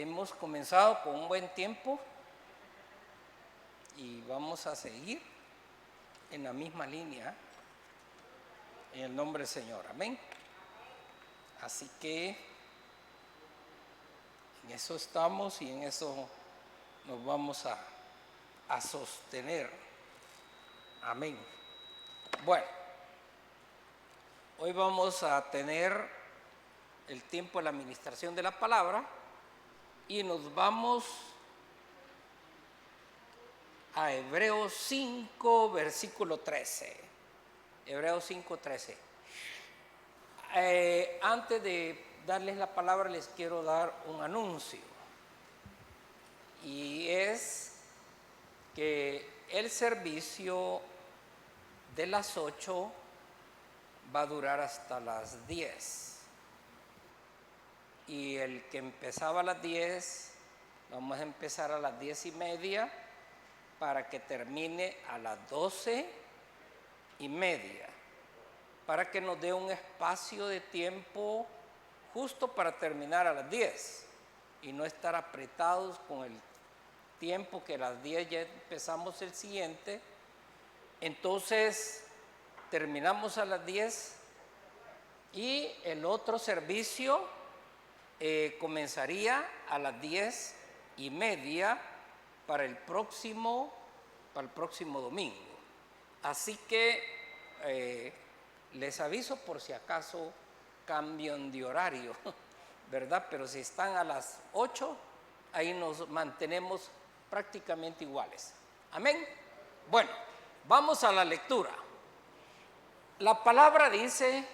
Hemos comenzado con un buen tiempo y vamos a seguir en la misma línea en el nombre del Señor. Amén. Así que en eso estamos y en eso nos vamos a sostener. Amén. Bueno, hoy vamos a tener el tiempo de la administración de la palabra y nos vamos a Hebreos 5, versículo 13. Hebreos 5, 13. Antes de darles la palabra les quiero dar un anuncio. Y es que el servicio de las 8 va a durar hasta las 10. Y el que empezaba a las 10, vamos a empezar a las 10:30 para que termine a las 12:30, para que nos dé un espacio de tiempo justo para terminar a las 10 y no estar apretados con el tiempo que a las 10 ya empezamos el siguiente. Entonces terminamos a las 10 y el otro servicio comenzaría a las 10:30 para el próximo domingo. Así que les aviso por si acaso cambian de horario, ¿verdad? Pero si están a las 8, ahí nos mantenemos prácticamente iguales. Amén. Bueno, vamos a la lectura. La palabra dice: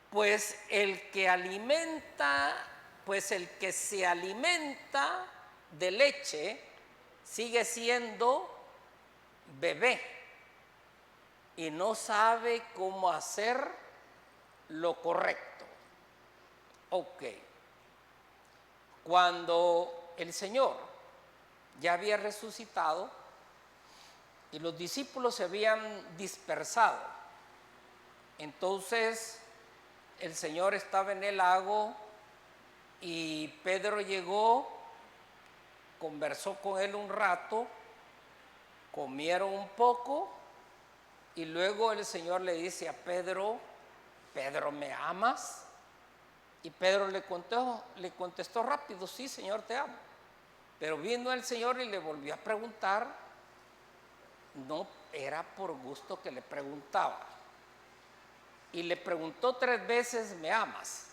pues el que se alimenta de leche sigue siendo bebé y no sabe cómo hacer lo correcto. Ok. Cuando el Señor ya había resucitado y los discípulos se habían dispersado, entonces el Señor estaba en el lago y Pedro llegó, conversó con él un rato, comieron un poco y luego el Señor le dice a Pedro: Pedro, ¿me amas? Y Pedro le contestó rápido: sí, Señor, te amo. Pero vino el Señor y le volvió a preguntar. No era por gusto que le preguntaba. Y le preguntó 3 veces: ¿me amas?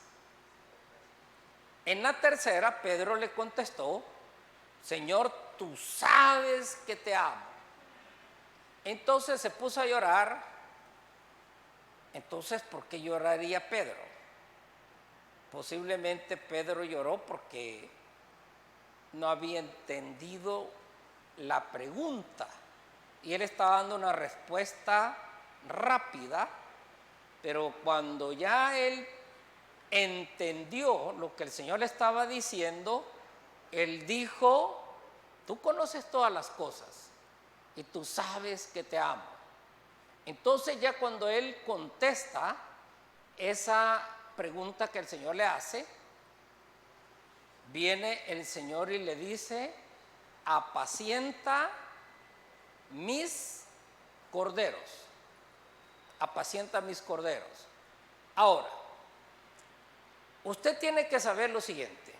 En la tercera, Pedro le contestó: Señor, tú sabes que te amo. Entonces se puso a llorar. Entonces, ¿por qué lloraría Pedro? Posiblemente Pedro lloró porque no había entendido la pregunta y él estaba dando una respuesta rápida, pero cuando ya él entendió lo que el Señor le estaba diciendo, él dijo: tú conoces todas las cosas y tú sabes que te amo. Entonces ya cuando él contesta esa pregunta que el Señor le hace, viene el Señor y le dice: apacienta mis corderos. Apacienta mis corderos. Ahora, usted tiene que saber lo siguiente: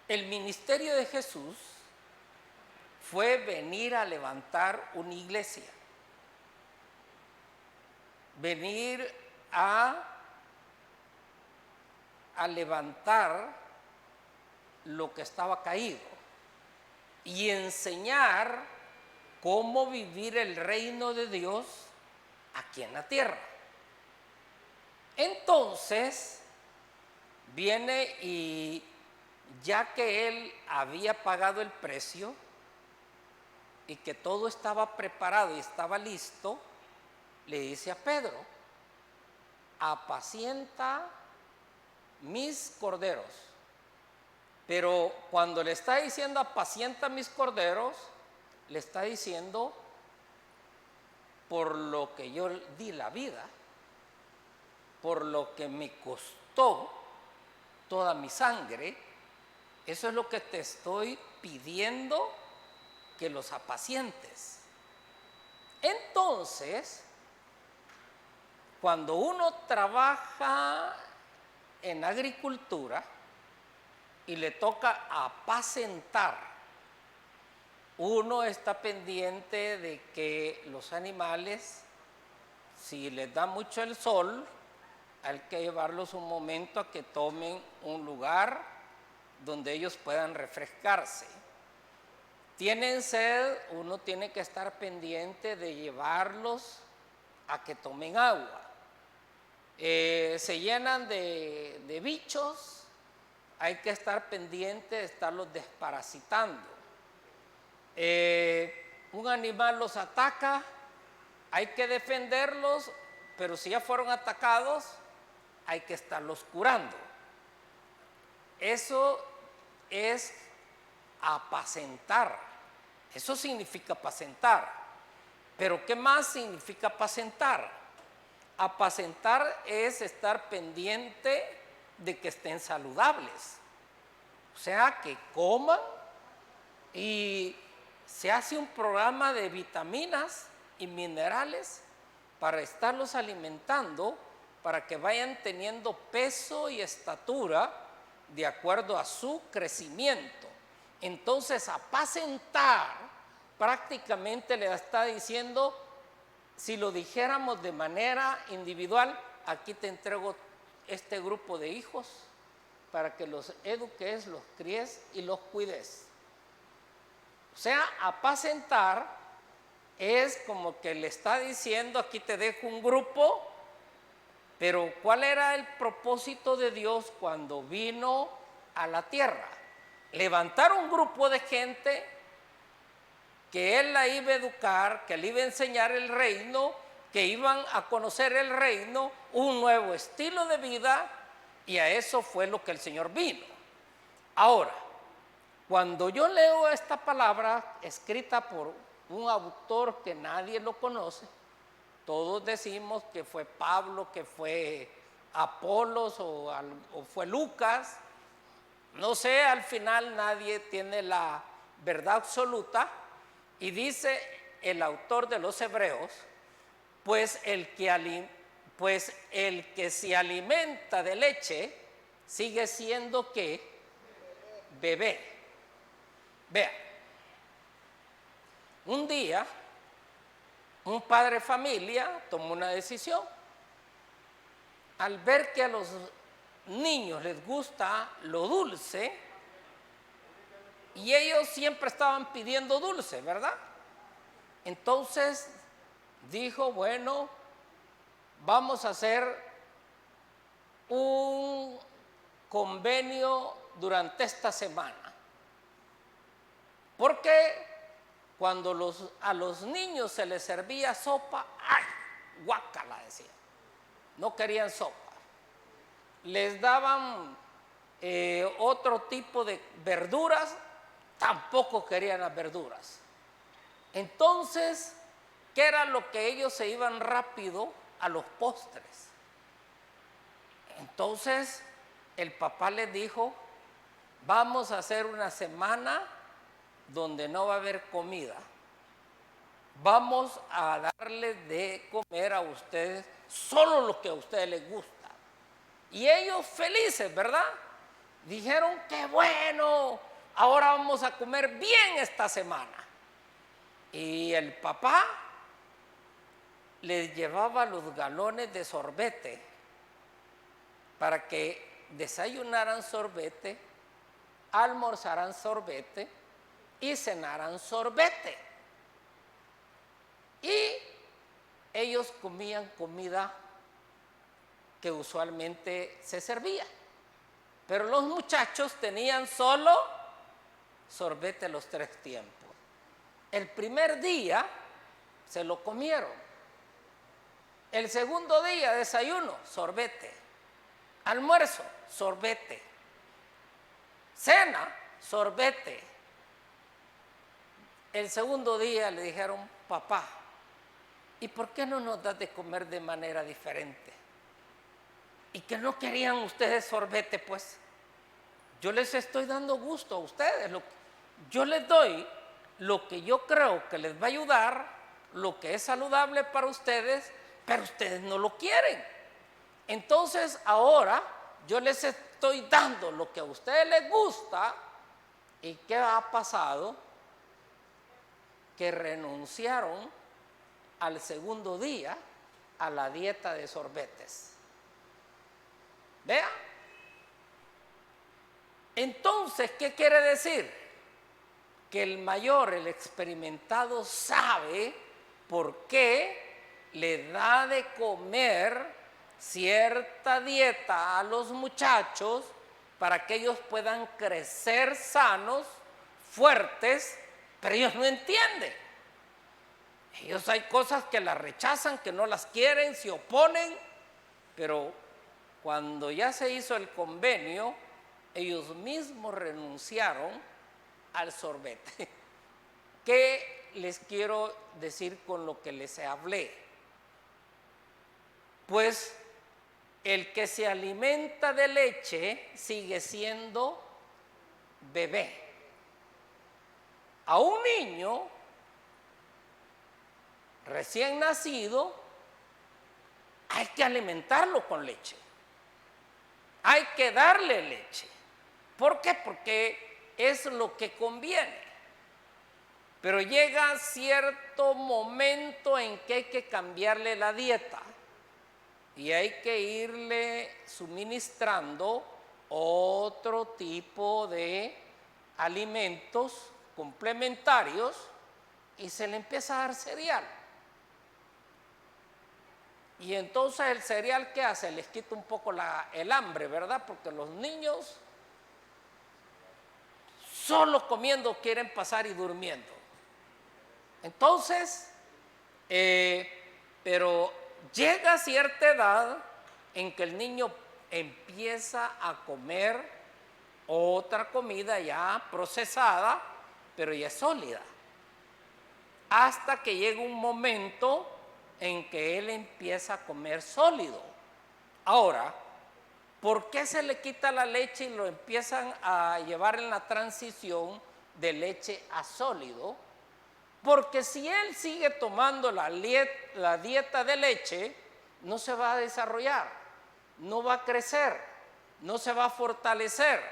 el ministerio de Jesús fue venir a levantar una iglesia, venir a levantar lo que estaba caído y enseñar cómo vivir el reino de Dios aquí en la tierra. Entonces viene y ya que él había pagado el precio y que todo estaba preparado y estaba listo, le dice a Pedro: apacienta mis corderos. Pero cuando le está diciendo apacienta mis corderos, le está diciendo: por lo que yo di la vida, por lo que me costó toda mi sangre. Eso es lo que te estoy pidiendo, que los apacientes. Entonces, cuando uno trabaja en agricultura y le toca apacentar, uno está pendiente de que los animales, si les da mucho el sol, hay que llevarlos un momento a que tomen un lugar donde ellos puedan refrescarse. Tienen sed, uno tiene que estar pendiente de llevarlos a que tomen agua. Se llenan de bichos, hay que estar pendiente de estarlos desparasitando. Un animal los ataca, hay que defenderlos, pero si ya fueron atacados, hay que estarlos curando. Eso es apacentar. Eso significa apacentar. Pero ¿qué más significa apacentar? Apacentar es estar pendiente de que estén saludables. O sea, que coman, y se hace un programa de vitaminas y minerales para estarlos alimentando, para que vayan teniendo peso y estatura de acuerdo a su crecimiento. Entonces, apacentar prácticamente le está diciendo, si lo dijéramos de manera individual, aquí te entrego este grupo de hijos para que los eduques, los críes y los cuides. O sea, apacentar es como que le está diciendo, aquí te dejo un grupo. Pero ¿cuál era el propósito de Dios cuando vino a la tierra? Levantar un grupo de gente que Él la iba a educar, que le iba a enseñar el reino, que iban a conocer el reino, un nuevo estilo de vida, y a eso fue lo que el Señor vino. Ahora, cuando yo leo esta palabra escrita por un autor que nadie lo conoce, todos decimos que fue Pablo, que fue Apolos o fue Lucas. No sé, al final nadie tiene la verdad absoluta. Y dice el autor de los Hebreos, pues el que se alimenta de leche sigue siendo ¿qué? Bebé. Vea, un día un padre de familia tomó una decisión. Al ver que a los niños les gusta lo dulce, y ellos siempre estaban pidiendo dulce, ¿verdad? Entonces dijo, bueno, vamos a hacer un convenio durante esta semana. Porque cuando a los niños se les servía sopa, ¡ay! Guácala, decían. No querían sopa. Les daban otro tipo de verduras, tampoco querían las verduras. Entonces, ¿qué era lo que ellos se iban rápido a los postres? Entonces, el papá les dijo, vamos a hacer una semana donde no va a haber comida. Vamos a darles de comer a ustedes solo lo que a ustedes les gusta. Y ellos felices, ¿verdad? Dijeron, qué bueno, ahora vamos a comer bien esta semana. Y el papá les llevaba los galones de sorbete para que desayunaran sorbete, almorzaran sorbete y cenaran sorbete. Y ellos comían comida que usualmente se servía. Pero los muchachos tenían solo sorbete los 3 tiempos. El primer día se lo comieron. El segundo día, desayuno, sorbete. Almuerzo, sorbete. Cena, sorbete. El segundo día le dijeron, papá, ¿y por qué no nos das de comer de manera diferente? ¿Y que no querían ustedes sorbete, pues? yo les estoy dando gusto a ustedes. Yo les doy lo que yo creo que les va a ayudar, lo que es saludable para ustedes, pero ustedes no lo quieren. Entonces ahora yo les estoy dando lo que a ustedes les gusta. ¿Y qué ha pasado? Que renunciaron al segundo día a la dieta de sorbetes. ¿Vea? Entonces, ¿qué quiere decir? Que el mayor, el experimentado, sabe por qué le da de comer cierta dieta a los muchachos para que ellos puedan crecer sanos, fuertes, pero ellos no entienden. Ellos hay cosas que las rechazan, que no las quieren, se oponen, pero cuando ya se hizo el convenio, ellos mismos renunciaron al sorbete. ¿Qué les quiero decir con lo que les hablé? Pues el que se alimenta de leche sigue siendo bebé. A un niño recién nacido hay que alimentarlo con leche. Hay que darle leche. ¿Por qué? Porque es lo que conviene. Pero llega cierto momento en que hay que cambiarle la dieta y hay que irle suministrando otro tipo de alimentos complementarios y se le empieza a dar cereal. Y entonces el cereal, ¿qué hace? Les quita un poco el hambre, ¿verdad? Porque los niños solo comiendo quieren pasar y durmiendo. Entonces, pero llega cierta edad en que el niño empieza a comer otra comida ya procesada, pero ya sólida. Hasta que llega un momento en que él empieza a comer sólido. Ahora, ¿por qué se le quita la leche y lo empiezan a llevar en la transición de leche a sólido? Porque si él sigue tomando la dieta de leche, no se va a desarrollar, no va a crecer, no se va a fortalecer.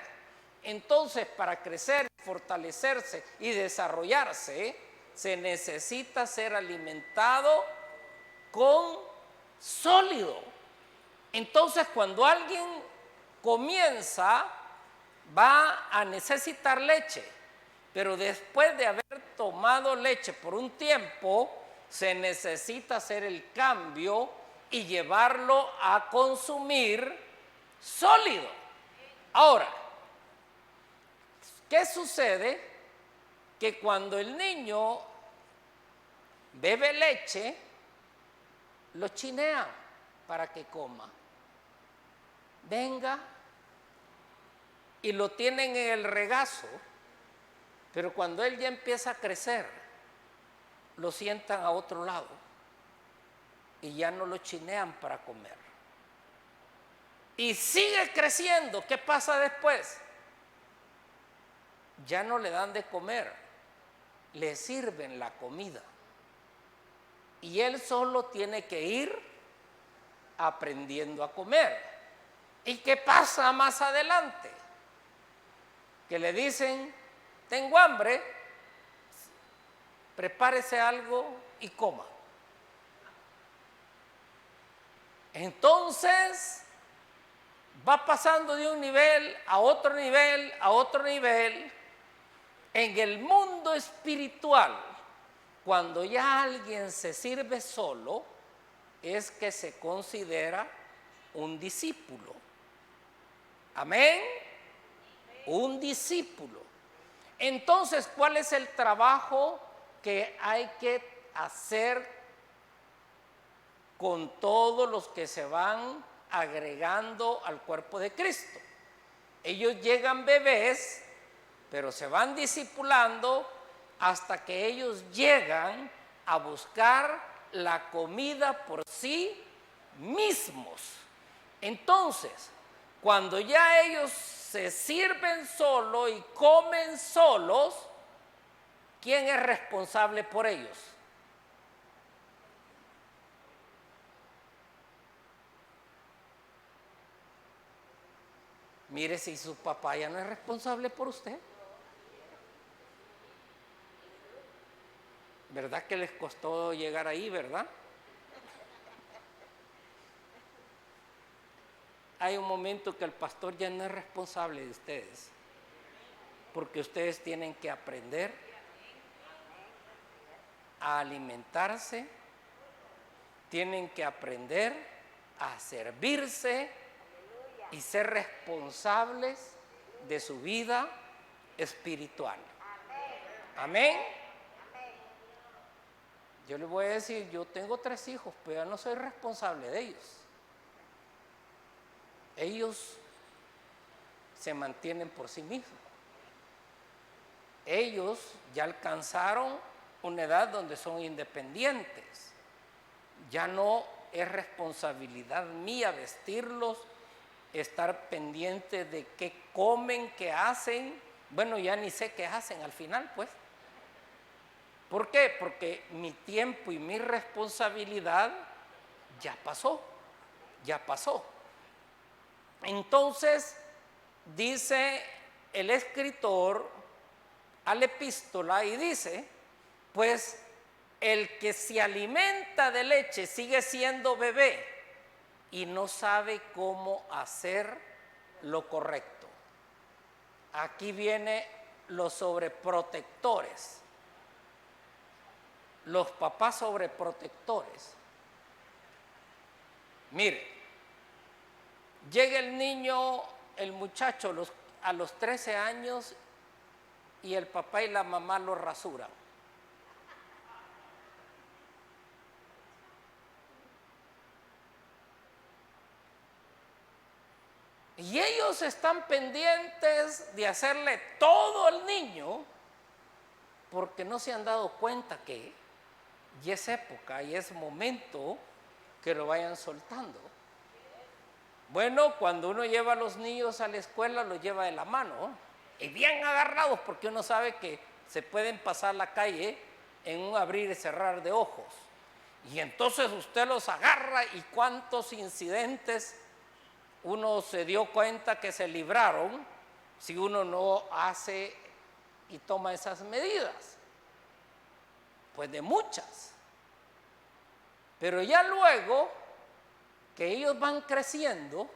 Entonces, para crecer, fortalecerse y desarrollarse, se necesita ser alimentado con sólido. Entonces, cuando alguien comienza, va a necesitar leche, pero después de haber tomado leche por un tiempo, se necesita hacer el cambio y llevarlo a consumir sólido. Ahora, ¿qué sucede? Que cuando el niño bebe leche, lo chinean para que coma. Venga, y lo tienen en el regazo, pero cuando él ya empieza a crecer, lo sientan a otro lado y ya no lo chinean para comer. Y sigue creciendo. ¿Qué pasa después? Ya no le dan de comer, le sirven la comida. Y él solo tiene que ir aprendiendo a comer. ¿Y qué pasa más adelante? Que le dicen, tengo hambre, prepárese algo y coma. Entonces, va pasando de un nivel a otro nivel, a otro nivel. En el mundo espiritual, cuando ya alguien se sirve solo, es que se considera un discípulo. Amén. Un discípulo. Entonces, ¿cuál es el trabajo que hay que hacer con todos los que se van agregando al cuerpo de Cristo? Ellos llegan bebés, pero se van discipulando hasta que ellos llegan a buscar la comida por sí mismos. Entonces, cuando ya ellos se sirven solos y comen solos, ¿quién es responsable por ellos? Mire, si su papá ya no es responsable por usted, ¿verdad que les costó llegar ahí, verdad? Hay un momento que el pastor ya no es responsable de ustedes, porque ustedes tienen que aprender a alimentarse, tienen que aprender a servirse y ser responsables de su vida espiritual. Amén. Yo les voy a decir, yo tengo 3 hijos, pero yo no soy responsable de ellos. Ellos se mantienen por sí mismos. Ellos ya alcanzaron una edad donde son independientes. Ya no es responsabilidad mía vestirlos, estar pendiente de qué comen, qué hacen. Bueno, ya ni sé qué hacen al final, pues. ¿Por qué? Porque mi tiempo y mi responsabilidad ya pasó, ya pasó. Entonces, dice el escritor a la epístola y dice, pues el que se alimenta de leche sigue siendo bebé y no sabe cómo hacer lo correcto. Aquí viene los sobreprotectores, los papás sobreprotectores. Mire, llega el niño, el muchacho a los 13 años y el papá y la mamá lo rasuran. Y ellos están pendientes de hacerle todo al niño porque no se han dado cuenta que ya es época y es momento que lo vayan soltando. Bueno, cuando uno lleva a los niños a la escuela, los lleva de la mano y bien agarrados porque uno sabe que se pueden pasar la calle en un abrir y cerrar de ojos. Y entonces usted los agarra y cuántos incidentes uno se dio cuenta que se libraron si uno no hace y toma esas medidas. Pues de muchas. Pero ya luego que ellos van creciendo,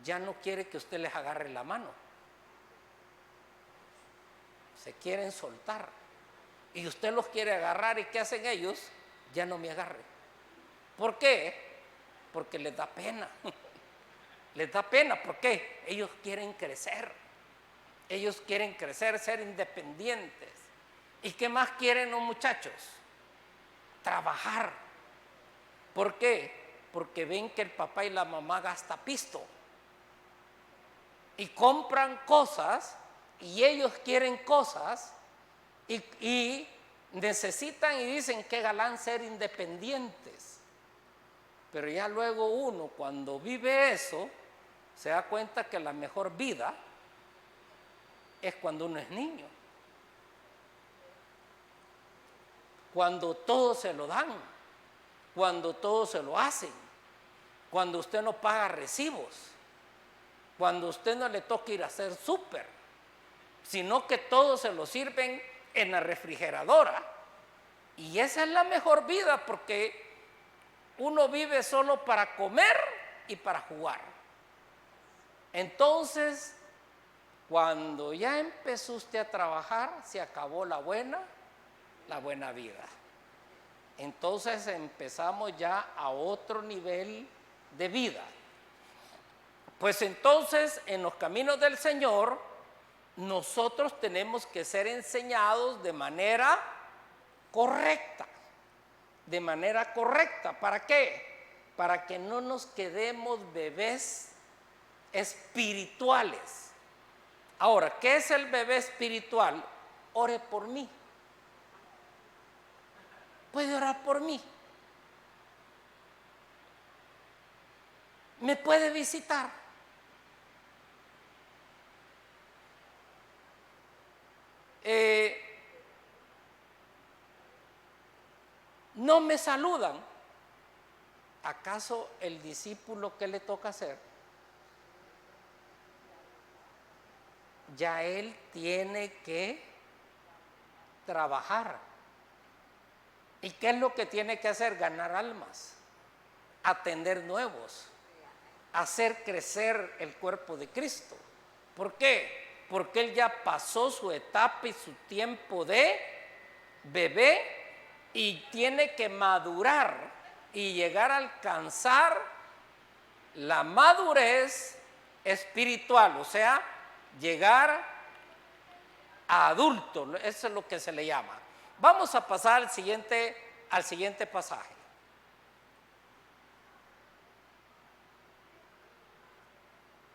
ya no quiere que usted les agarre la mano. Se quieren soltar. Y usted los quiere agarrar y ¿qué hacen ellos? Ya no me agarre. ¿Por qué? Porque les da pena. Les da pena, ¿por qué? Ellos quieren crecer. Ellos quieren crecer, ser independientes. ¿Y qué más quieren los muchachos? Trabajar. ¿Por qué? Porque ven que el papá y la mamá gastan pisto. Y compran cosas y ellos quieren cosas y necesitan y dicen que galán ser independientes. Pero ya luego uno cuando vive eso se da cuenta que la mejor vida es cuando uno es niño. Cuando todo se lo dan, cuando todo se lo hacen, cuando usted no paga recibos, cuando usted no le toca ir a hacer súper, sino que todo se lo sirven en la refrigeradora. Y esa es la mejor vida porque uno vive solo para comer y para jugar. Entonces, cuando ya empezó usted a trabajar, se acabó la buena vida. Entonces empezamos ya a otro nivel de vida. Pues entonces, en los caminos del Señor, nosotros tenemos que ser enseñados de manera correcta. De manera correcta. ¿Para qué? Para que no nos quedemos bebés espirituales. Ahora, ¿qué es el bebé espiritual? Ore por mí. Puede orar por mí. Me puede visitar. no me saludan. ¿Acaso el discípulo qué le toca hacer? Ya él tiene que trabajar. ¿Y qué es lo que tiene que hacer? Ganar almas, atender nuevos, hacer crecer el cuerpo de Cristo. ¿Por qué? Porque él ya pasó su etapa y su tiempo de bebé y tiene que madurar y llegar a alcanzar la madurez espiritual, o sea, llegar a adulto. Eso es lo que se le llama. Vamos a pasar al siguiente pasaje.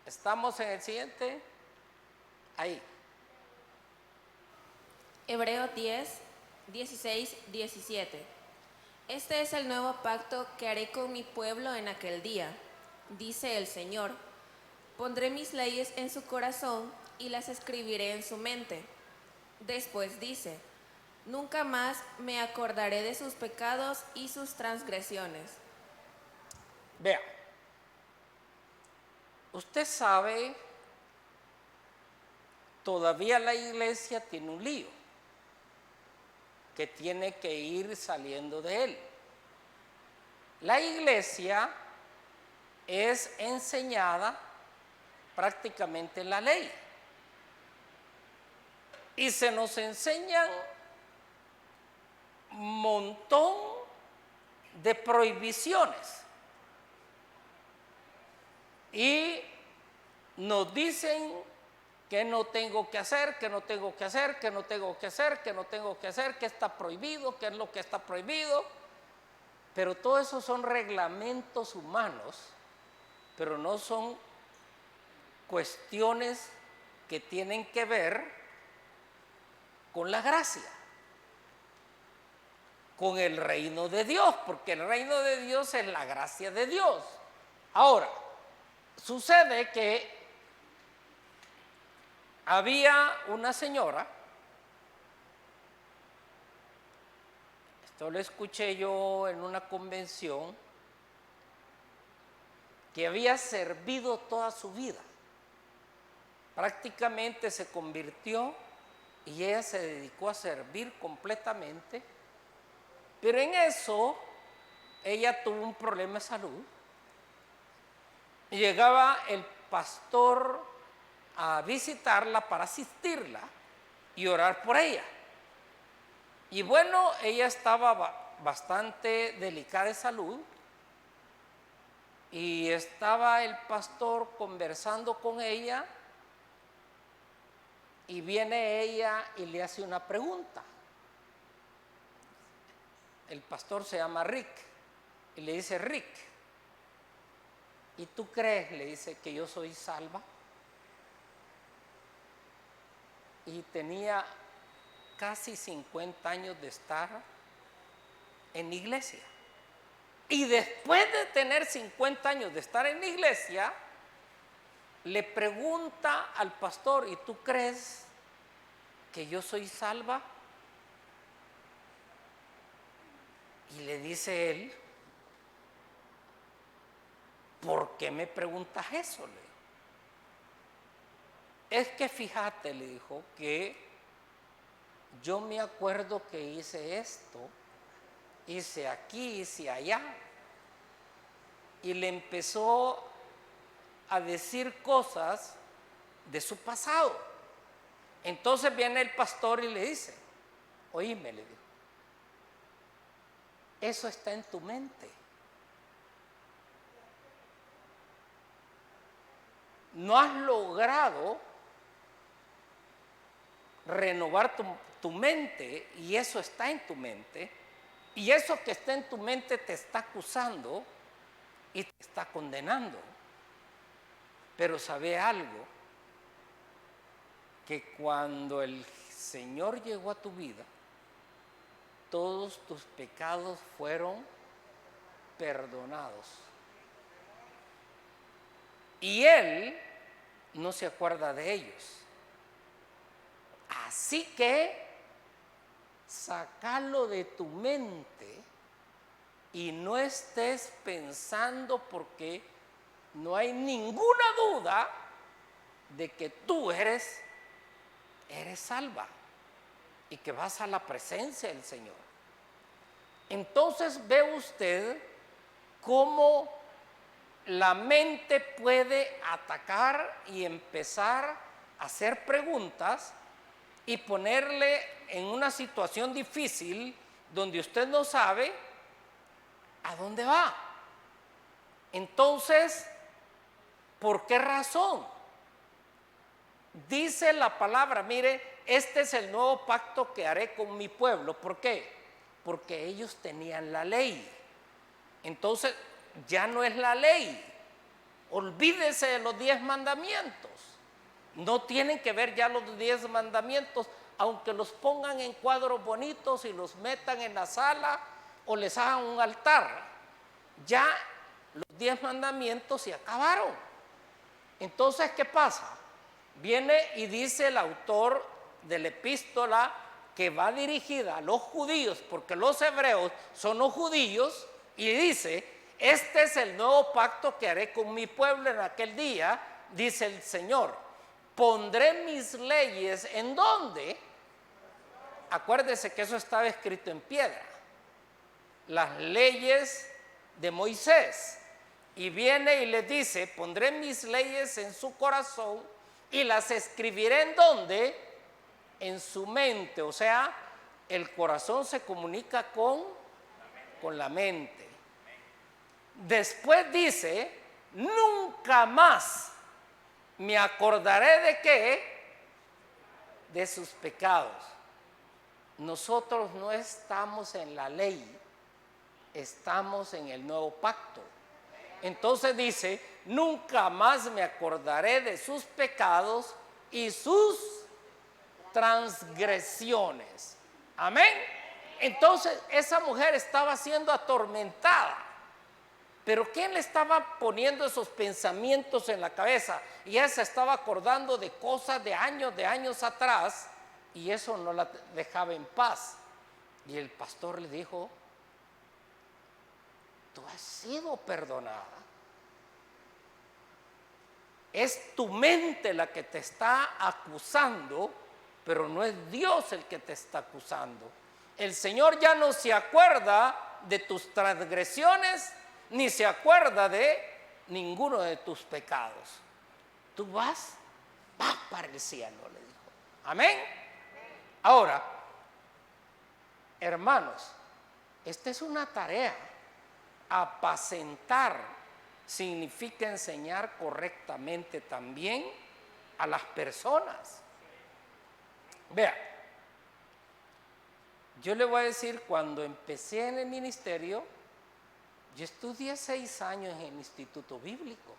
¿Estamos en el siguiente? Ahí. Hebreos 10, 16, 17. Este es el nuevo pacto que haré con mi pueblo en aquel día, dice el Señor. Pondré mis leyes en su corazón y las escribiré en su mente. Después dice, nunca más me acordaré de sus pecados y sus transgresiones. Vea, usted sabe, todavía la iglesia tiene un lío que tiene que ir saliendo de él. La iglesia es enseñada prácticamente la ley y se nos enseñan un montón de prohibiciones y nos dicen que no tengo que hacer, que no tengo que hacer, que no tengo que hacer, que no tengo que hacer, que está prohibido, que es lo que está prohibido. Pero todo eso son reglamentos humanos, pero no son cuestiones que tienen que ver con la gracia, con el reino de Dios, porque el reino de Dios es la gracia de Dios. Ahora, sucede que había una señora, esto lo escuché yo en una convención, que había servido toda su vida. Prácticamente se convirtió y ella se dedicó a servir completamente, pero en eso ella tuvo un problema de salud. Y llegaba el pastor a visitarla para asistirla y orar por ella. Y bueno, ella estaba bastante delicada de salud y estaba el pastor conversando con ella y viene ella y le hace una pregunta. El pastor se llama Rick y le dice: Rick, ¿y tú crees, le dice, que yo soy salva? Y tenía casi 50 años de estar en la iglesia. Y después de tener 50 años de estar en la iglesia, le pregunta al pastor: ¿y tú crees que yo soy salva? Y le dice él: ¿por qué me preguntas eso? Es que fíjate, le dijo, que yo me acuerdo que hice esto, hice aquí, hice allá. Y le empezó a decir cosas de su pasado. Entonces viene el pastor y le dice: oíme, le dijo, eso está en tu mente. No has logrado renovar tu mente, y eso está en tu mente, y eso que está en tu mente te está acusando y te está condenando. Pero sabe algo, que cuando el Señor llegó a tu vida, todos tus pecados fueron perdonados. Y Él no se acuerda de ellos. Así que sácalo de tu mente y no estés pensando, porque no hay ninguna duda de que tú eres salva y que vas a la presencia del Señor. Entonces ve usted cómo la mente puede atacar y empezar a hacer preguntas y ponerle en una situación difícil donde usted no sabe a dónde va. Entonces, ¿por qué razón? Dice la palabra, mire, este es el nuevo pacto que haré con mi pueblo. ¿Por qué? Porque ellos tenían la ley. Entonces, ya no es la ley. Olvídese de los 10 mandamientos. No tienen que ver ya los 10 mandamientos, aunque los pongan en cuadros bonitos y los metan en la sala o les hagan un altar. Ya los 10 mandamientos se acabaron. Entonces, ¿qué pasa? Viene y dice el autor de la epístola, que va dirigida a los judíos, porque los hebreos son los judíos, y dice: este es el nuevo pacto que haré con mi pueblo en aquel día, dice el Señor. Pondré mis leyes, ¿en dónde? Acuérdese que eso estaba escrito en piedra, las leyes de Moisés. Y viene y les dice: pondré mis leyes en su corazón y las escribiré, ¿en dónde? En su mente. O sea, el corazón se comunica con la mente. Después dice: nunca más me acordaré de qué, de sus pecados. Nosotros no estamos en la ley, estamos en el nuevo pacto. Entonces dice: nunca más me acordaré de sus pecados y sus transgresiones. Amén. Entonces esa mujer estaba siendo atormentada, pero ¿quién le estaba poniendo esos pensamientos en la cabeza? Y ella se estaba acordando de cosas de años atrás, y eso no la dejaba en paz. Y el pastor le dijo: tú has sido perdonada. Es tu mente la que te está acusando, pero no es Dios el que te está acusando. El Señor ya no se acuerda de tus transgresiones, ni se acuerda de ninguno de tus pecados. Tú vas para el cielo, le dijo. Amén. Ahora, hermanos, esta es una tarea. Apacentar significa enseñar correctamente también a las personas. Vea, yo le voy a decir, cuando empecé en el ministerio, yo estudié 6 años en el Instituto Bíblico.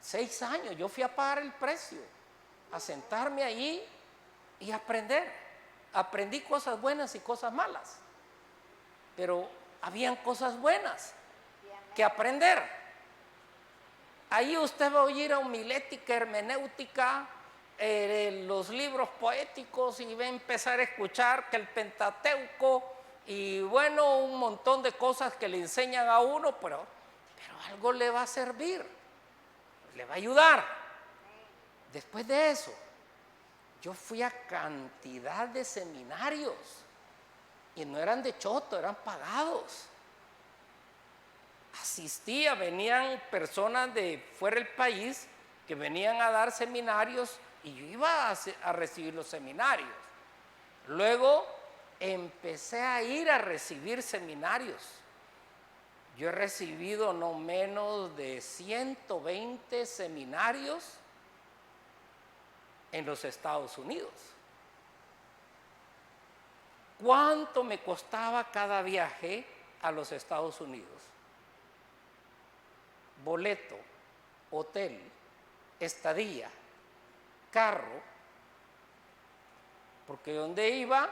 6 años, yo fui a pagar el precio, a sentarme allí y aprender. Aprendí cosas buenas y cosas malas, pero habían cosas buenas que aprender. Ahí usted va a oír a homilética, hermenéutica, los libros poéticos, y va a empezar a escuchar que el Pentateuco, y bueno, un montón de cosas que le enseñan a uno, pero algo le va a servir, le va a ayudar. Después de eso, yo fui a cantidad de seminarios, y no eran de choto, eran pagados. Asistía, venían personas de fuera del país que venían a dar seminarios, y yo iba a recibir los seminarios. Luego empecé a ir a recibir seminarios. Yo he recibido no menos de 120 seminarios en los Estados Unidos. ¿Cuánto me costaba cada viaje a los Estados Unidos? Boleto, hotel, estadía, carro, porque donde iba,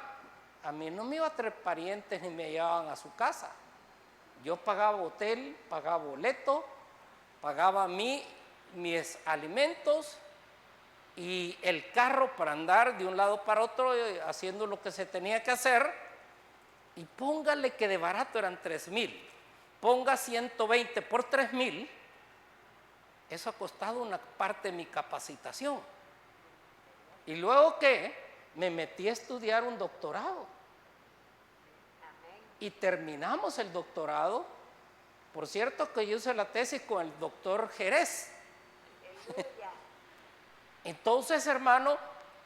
a mí no me iba a traer parientes ni me llevaban a su casa. Yo pagaba hotel, pagaba boleto, pagaba mis alimentos, y el carro para andar de un lado para otro haciendo lo que se tenía que hacer, y póngale que de barato eran 3,000, ponga 120 por 3,000, eso ha costado una parte de mi capacitación. Y luego que me metí a estudiar un doctorado y terminamos el doctorado. Por cierto que yo hice la tesis con el doctor Jerez. Entonces, hermano,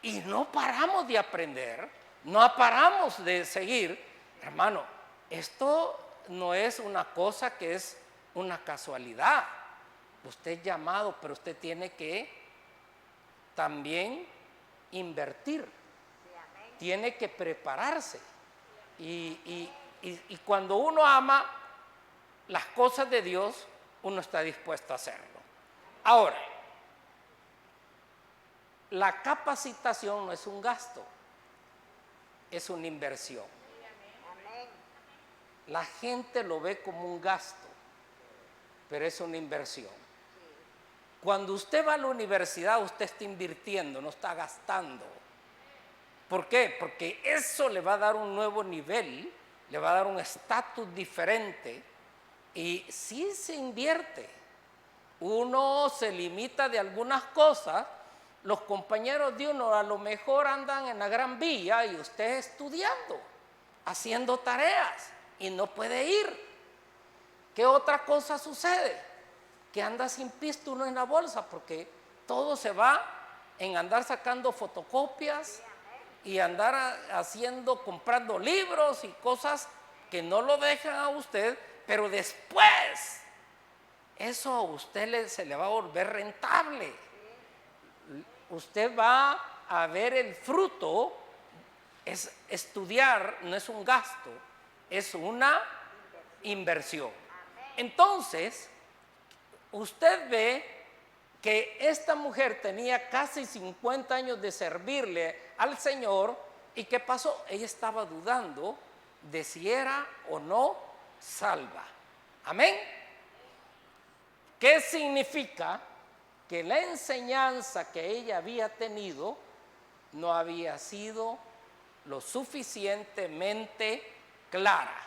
y no paramos de aprender, no paramos de seguir. Hermano, esto no es una cosa que es una casualidad. Usted es llamado, pero usted tiene que también invertir, tiene que prepararse. Y cuando uno ama las cosas de Dios, uno está dispuesto a hacerlo. Ahora, la capacitación no es un gasto, es una inversión. La gente lo ve como un gasto, pero es una inversión. Cuando usted va a la universidad, usted está invirtiendo, no está gastando. ¿Por qué? Porque eso le va a dar un nuevo nivel, le va a dar un estatus diferente. Y si se invierte, uno se limita de algunas cosas. Los compañeros de uno a lo mejor andan en la Gran Vía y usted estudiando, haciendo tareas y no puede ir. ¿Qué otra cosa sucede? Que anda sin pisto uno en la bolsa, porque todo se va en andar sacando fotocopias y andar comprando libros y cosas que no lo dejan a usted, pero después eso a usted se le va a volver rentable. Usted va a ver el fruto. Es estudiar, no es un gasto, es una inversión. Entonces, usted ve que esta mujer tenía casi 50 años de servirle al Señor, y ¿qué pasó? Ella estaba dudando de si era o no salva. Amén. ¿Qué significa? Que la enseñanza que ella había tenido no había sido lo suficientemente clara,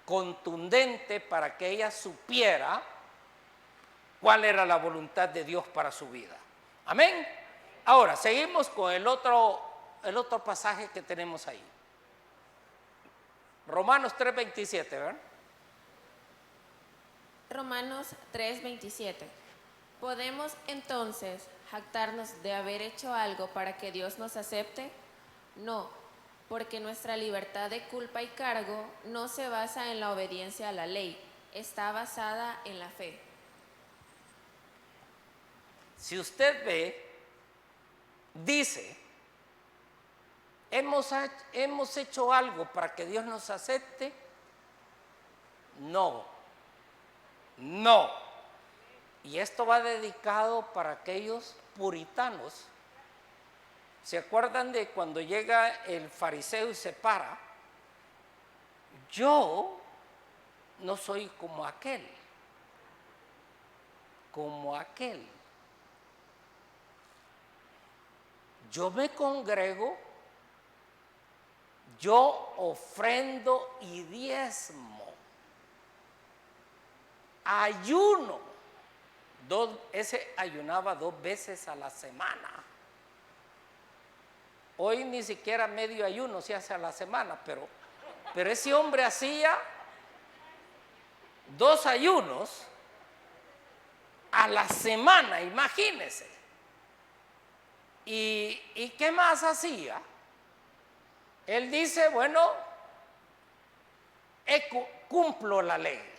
contundente, para que ella supiera cuál era la voluntad de Dios para su vida. Amén. Ahora, seguimos con el otro pasaje que tenemos ahí. Romanos 3:27, ¿verdad? Romanos 3:27. ¿Podemos entonces jactarnos de haber hecho algo para que Dios nos acepte? No, porque nuestra libertad de culpa y cargo no se basa en la obediencia a la ley, está basada en la fe. Si usted ve, dice, ¿hemos hecho algo para que Dios nos acepte? No, no. Y esto va dedicado para aquellos puritanos. ¿Se acuerdan de cuando llega el fariseo y se para? Yo no soy como aquel. Yo me congrego, yo ofrendo y diezmo, ayuno. Ese ayunaba 2 veces a la semana. Hoy ni siquiera medio ayuno se hace a la semana, pero ese hombre hacía 2 ayunos a la semana, imagínense. ¿Y qué más hacía? Él dice, bueno, cumplo la ley.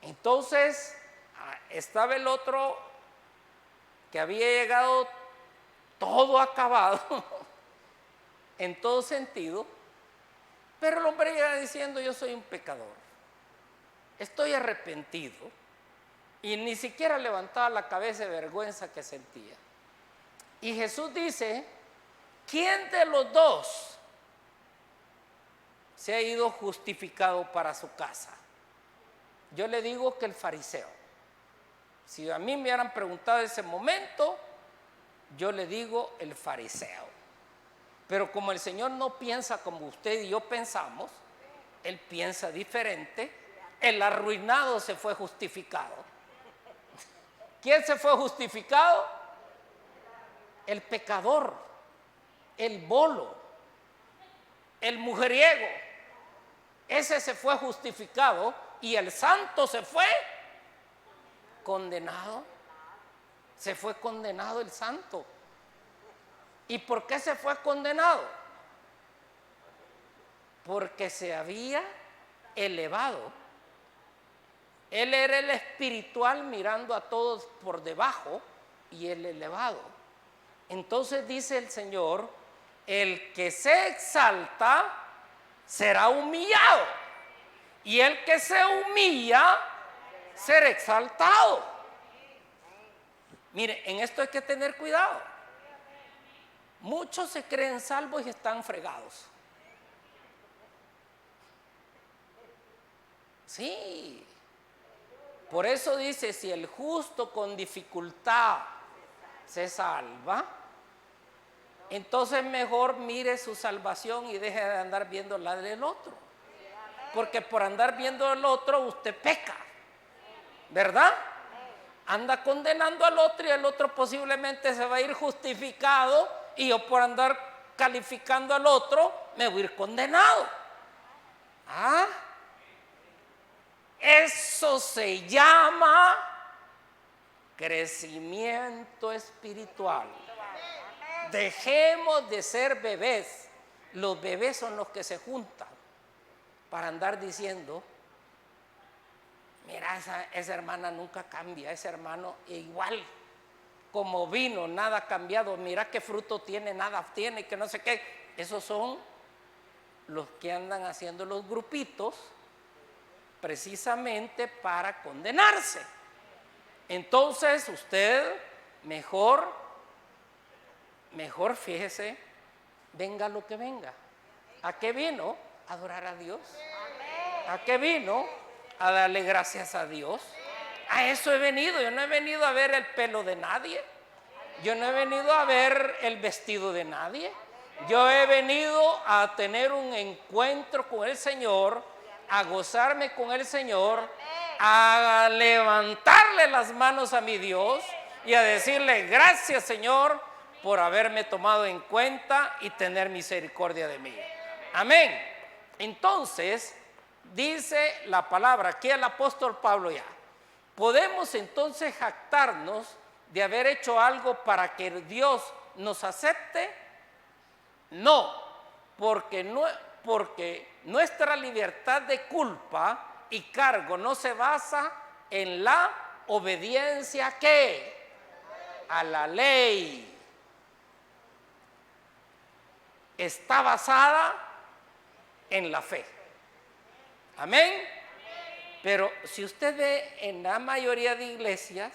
Entonces, estaba el otro que había llegado todo acabado, en todo sentido, pero el hombre llega diciendo, yo soy un pecador, estoy arrepentido, y ni siquiera levantaba la cabeza de vergüenza que sentía. Y Jesús dice, ¿quién de los dos se ha ido justificado para su casa? Yo le digo que el fariseo. Si a mí me hubieran preguntado en ese momento, yo le digo el fariseo. Pero como el Señor no piensa como usted y yo pensamos, Él piensa diferente. El arruinado se fue justificado. ¿Quién se fue justificado? El pecador, el bolo, el mujeriego. Ese se fue justificado y el santo se fue condenado. Se fue condenado el santo. ¿Y por qué se fue condenado? Porque se había elevado. Él era el espiritual mirando a todos por debajo y el elevado. Entonces dice el Señor, el que se exalta será humillado y el que se humilla será exaltado. Mire, en esto hay que tener cuidado. Muchos se creen salvos y están fregados. Sí. Por eso dice, si el justo con dificultad se salva, entonces mejor mire su salvación y deje de andar viendo la del otro. Porque por andar viendo el otro usted peca, ¿verdad? Anda condenando al otro y el otro posiblemente se va a ir justificado y yo por andar calificando al otro me voy a ir condenado. Eso se llama crecimiento espiritual. Dejemos de ser bebés. Los bebés son los que se juntan para andar diciendo, mira, esa hermana nunca cambia, ese hermano igual como vino, nada ha cambiado, mira qué fruto tiene, nada tiene, que no sé qué. Esos son los que andan haciendo los grupitos precisamente para condenarse. Entonces usted mejor fíjese, venga lo que venga. ¿A qué vino? A adorar a Dios. ¿A qué vino? A darle gracias a Dios. A eso he venido. Yo no he venido a ver el pelo de nadie. Yo no he venido a ver el vestido de nadie. Yo he venido a tener un encuentro con el Señor, a gozarme con el Señor, a levantarle las manos a mi Dios y a decirle gracias, Señor, por haberme tomado en cuenta y tener misericordia de mí. Amén. Entonces, dice la palabra, aquí el apóstol Pablo ya, ¿podemos entonces jactarnos de haber hecho algo para que Dios nos acepte? No, porque nuestra libertad de culpa y cargo no se basa en la obediencia ¿qué? A la ley. Está basada en la fe. Amén. Pero si usted ve en la mayoría de iglesias,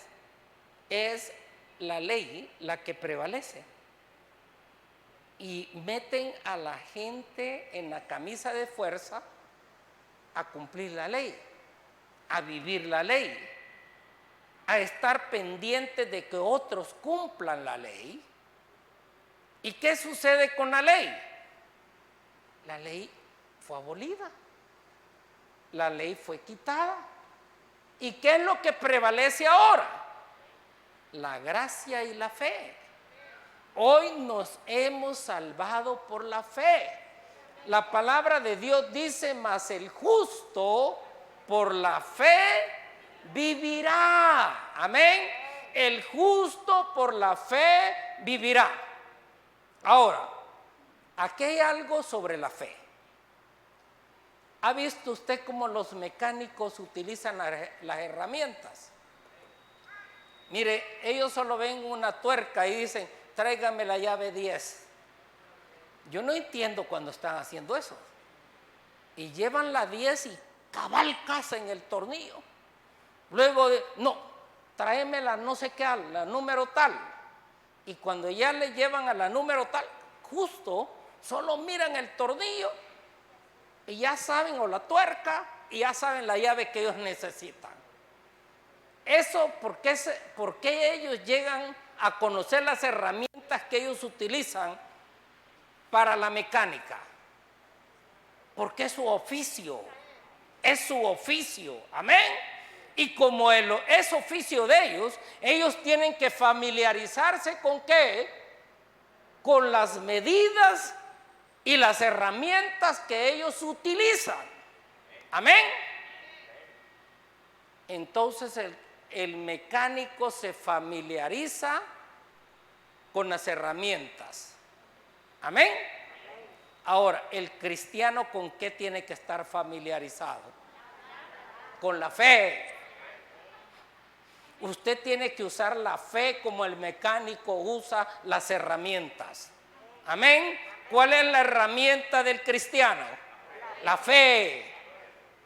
es la ley la que prevalece. Y meten a la gente en la camisa de fuerza a cumplir la ley, a vivir la ley, a estar pendientes de que otros cumplan la ley. ¿Y qué sucede con la ley? La ley fue abolida. La ley fue quitada. ¿Y qué es lo que prevalece ahora? La gracia y la fe. Hoy nos hemos salvado por la fe. La palabra de Dios dice, mas el justo por la fe vivirá. Amén. El justo por la fe vivirá. Ahora, aquí hay algo sobre la fe. ¿Ha visto usted cómo los mecánicos utilizan las herramientas? Mire, ellos solo ven una tuerca y dicen, tráigame la llave 10. Yo no entiendo cuando están haciendo eso. Y llevan la 10 y cabalcas en el tornillo. Luego, no, tráeme la no sé qué, la número tal. Y cuando ya le llevan a la número tal, justo, solo miran el tornillo y ya saben, o la tuerca, y ya saben la llave que ellos necesitan. Eso, ¿por qué ellos llegan a conocer las herramientas que ellos utilizan para la mecánica? Porque es su oficio, amén. Y como es oficio de ellos tienen que familiarizarse con ¿qué? Con las medidas y las herramientas que ellos utilizan, amén. Entonces el mecánico se familiariza con las herramientas, amén. Ahora, el cristiano, ¿con qué tiene que estar familiarizado? Con la fe. Usted tiene que usar la fe como el mecánico usa las herramientas, amén. ¿Cuál es la herramienta del cristiano? La fe.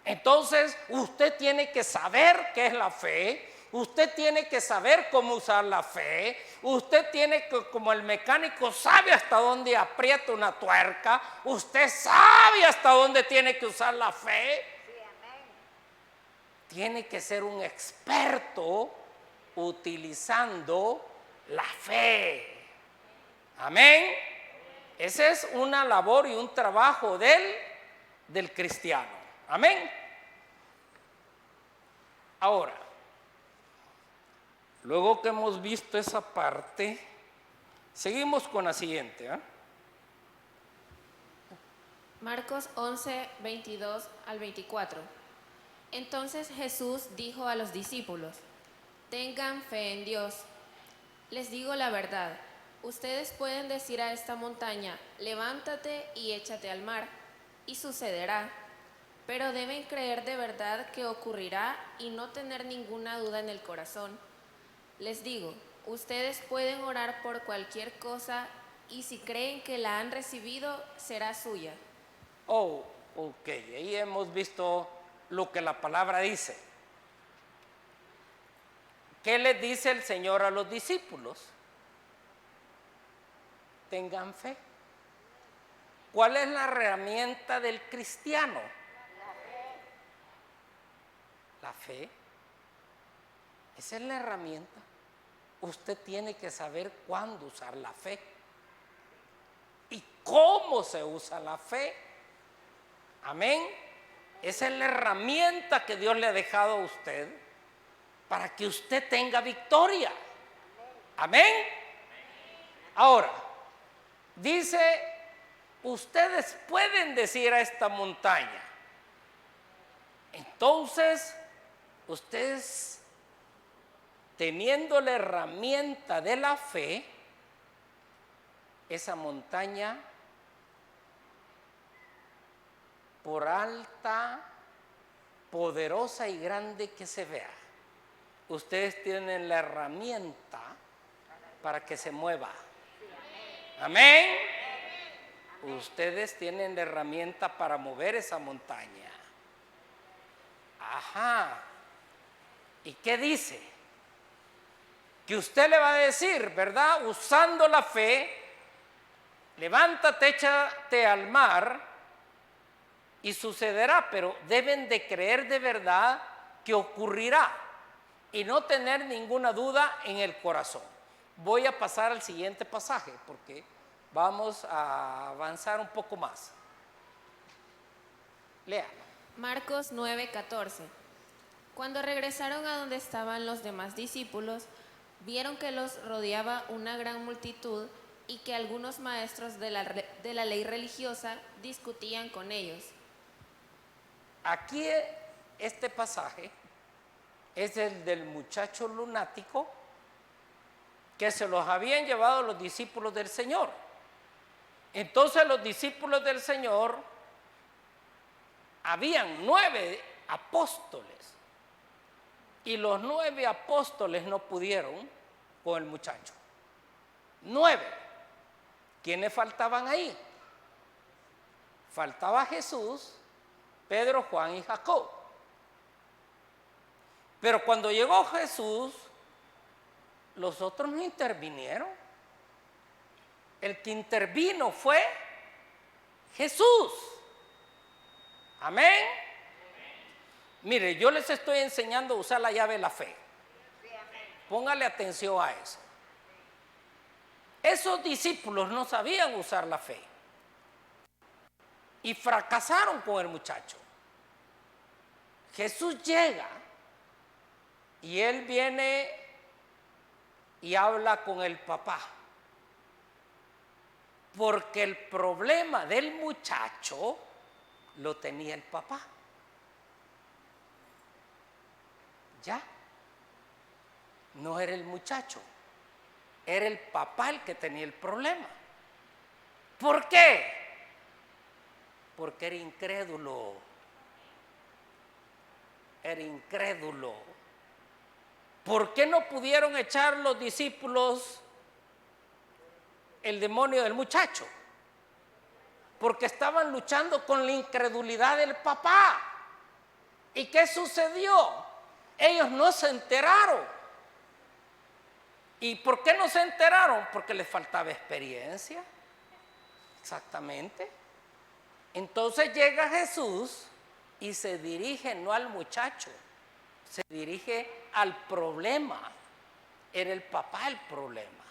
Entonces, usted tiene que saber qué es la fe, usted tiene que saber cómo usar la fe, usted tiene que, como el mecánico sabe hasta dónde aprieta una tuerca, usted sabe hasta dónde tiene que usar la fe. Tiene que ser un experto utilizando la fe, amén. Esa es una labor y un trabajo del cristiano, amén. Ahora, luego que hemos visto esa parte, seguimos con la siguiente, ¿eh? Marcos 11, 22 al 24. Entonces Jesús dijo a los discípulos: tengan fe en Dios. Les digo la verdad, ustedes pueden decir a esta montaña: levántate y échate al mar, y sucederá. Pero deben creer de verdad que ocurrirá y no tener ninguna duda en el corazón. Les digo, ustedes pueden orar por cualquier cosa y si creen que la han recibido, será suya. Oh, ok, ahí hemos visto lo que la palabra dice. ¿Qué les dice el Señor a los discípulos? Tengan fe. ¿Cuál es la herramienta del cristiano? La fe. Esa es la herramienta. Usted tiene que saber cuándo usar la fe y cómo se usa la fe, amén. Esa es la herramienta que Dios le ha dejado a usted para que usted tenga victoria, amén. Ahora, dice, ustedes pueden decir a esta montaña. Entonces, ustedes, teniendo la herramienta de la fe, esa montaña, por alta, poderosa y grande que se vea, ustedes tienen la herramienta para que se mueva. Amén. Ustedes tienen la herramienta para mover esa montaña. Ajá. ¿Y qué dice? Que usted le va a decir, ¿verdad? Usando la fe, levántate, échate al mar y sucederá, pero deben de creer de verdad que ocurrirá y no tener ninguna duda en el corazón. Voy a pasar al siguiente pasaje porque vamos a avanzar un poco más. Léalo. Marcos 9, 14. Cuando regresaron a donde estaban los demás discípulos, vieron que los rodeaba una gran multitud y que algunos maestros de la ley religiosa discutían con ellos. Aquí este pasaje es el del muchacho lunático que se los habían llevado los discípulos del Señor. Entonces los discípulos del Señor, habían 9 apóstoles y los 9 apóstoles no pudieron con el muchacho. 9. ¿Quiénes faltaban ahí? Faltaba Jesús, Pedro, Juan y Jacob. Pero cuando llegó Jesús, los otros no intervinieron. El que intervino fue Jesús. Amén. Mire, yo les estoy enseñando a usar la llave de la fe. Póngale atención a eso. Esos discípulos no sabían usar la fe y fracasaron con el muchacho. Jesús llega y él viene y habla con el papá, porque el problema del muchacho lo tenía el papá. Ya, no era el muchacho, era el papá el que tenía el problema. ¿Por qué? Porque era incrédulo. Era incrédulo. ¿Por qué no pudieron echar los discípulos el demonio del muchacho? Porque estaban luchando con la incredulidad del papá. ¿Y qué sucedió? Ellos no se enteraron. ¿Y por qué no se enteraron? Porque les faltaba experiencia. Exactamente. Entonces llega Jesús y se dirige no al muchacho, se dirige al problema. Era el papá el problema.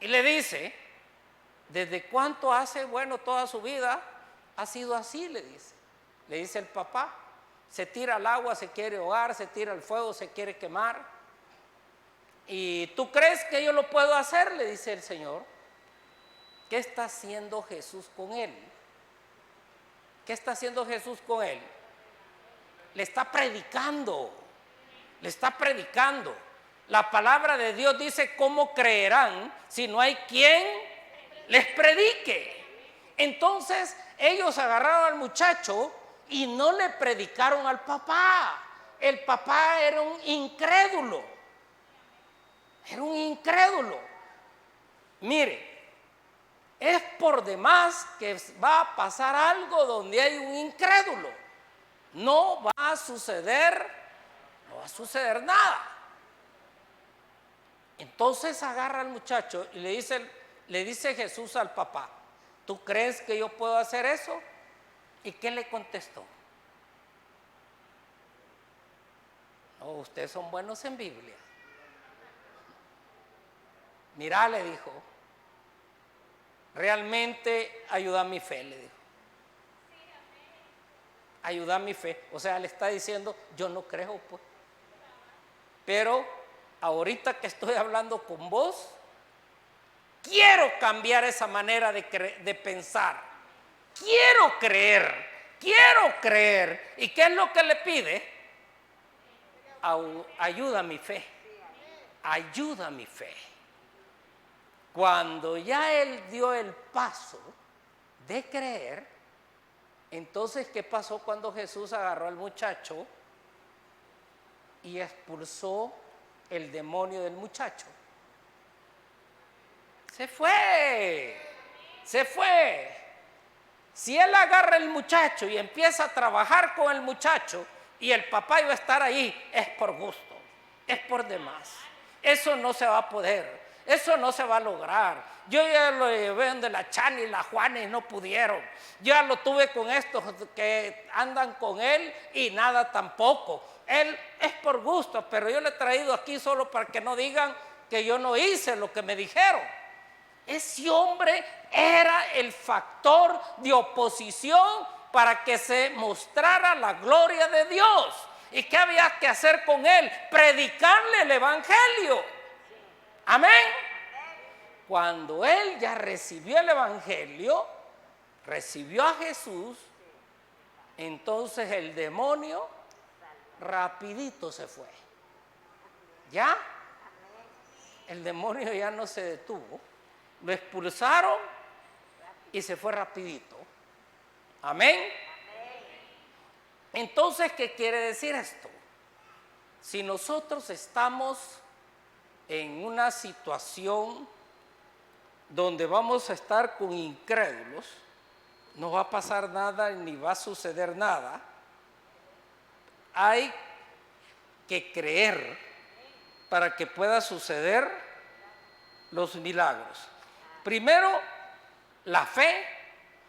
Y le dice, ¿desde cuánto hace? Bueno, toda su vida ha sido así, le dice. Le dice el papá, se tira al agua, se quiere ahogar, se tira al fuego, se quiere quemar. ¿Y tú crees que yo lo puedo hacer? Le dice el Señor. ¿Qué está haciendo Jesús con él? ¿Qué está haciendo Jesús con él? Le está predicando. Le está predicando. La palabra de Dios dice, ¿cómo creerán si no hay quien les predique? Entonces ellos agarraron al muchacho y no le predicaron al papá. El papá era un incrédulo. Era un incrédulo. Mire, es por demás que va a pasar algo donde hay un incrédulo. No va a suceder nada. Entonces agarra al muchacho y le dice Jesús al papá, ¿tú crees que yo puedo hacer eso? ¿Y qué le contestó? No, ustedes son buenos en Biblia. Mirá, le dijo, realmente ayuda a mi fe, le dijo. Ayuda a mi fe. O sea, le está diciendo, yo no creo, pues. Pero ahorita que estoy hablando con vos, quiero cambiar esa manera de pensar. Quiero creer. ¿Y qué es lo que le pide? Ayuda a mi fe. Ayuda a mi fe. Cuando ya él dio el paso de creer, entonces, ¿qué pasó cuando Jesús agarró al muchacho y expulsó el demonio del muchacho? Se fue. Si él agarra el muchacho y empieza a trabajar con el muchacho y el papá iba a estar ahí, es por gusto, es por demás. Eso no se va a poder. Eso no se va a lograr. Yo ya lo llevé donde la Chani y la Juana y no pudieron. Ya lo tuve con estos que andan con él y nada tampoco. Él es por gusto, pero yo le he traído aquí solo para que no digan que yo no hice lo que me dijeron. Ese hombre era el factor de oposición para que se mostrara la gloria de Dios. ¿Y qué había que hacer con él? Predicarle el evangelio. Amén. Cuando él ya recibió el evangelio, recibió a Jesús, entonces el demonio rapidito se fue. ¿Ya? El demonio ya no se detuvo. Lo expulsaron y se fue rapidito. Amén. Entonces, ¿qué quiere decir esto? Si nosotros estamos en una situación donde vamos a estar con incrédulos, no va a pasar nada ni va a suceder nada. Hay que creer para que pueda suceder los milagros. Primero, la fe.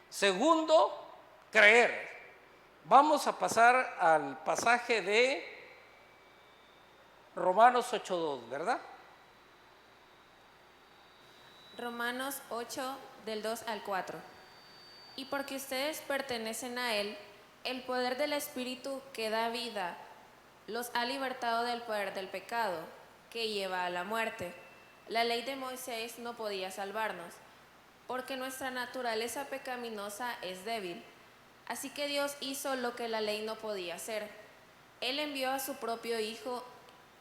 Segundo, creer. Vamos a pasar al pasaje de Romanos 8:2, ¿verdad? Romanos 8, del 2 al 4. Y porque ustedes pertenecen a Él, el poder del Espíritu que da vida los ha libertado del poder del pecado, que lleva a la muerte. La ley de Moisés no podía salvarnos, porque nuestra naturaleza pecaminosa es débil. Así que Dios hizo lo que la ley no podía hacer. Él envió a su propio Hijo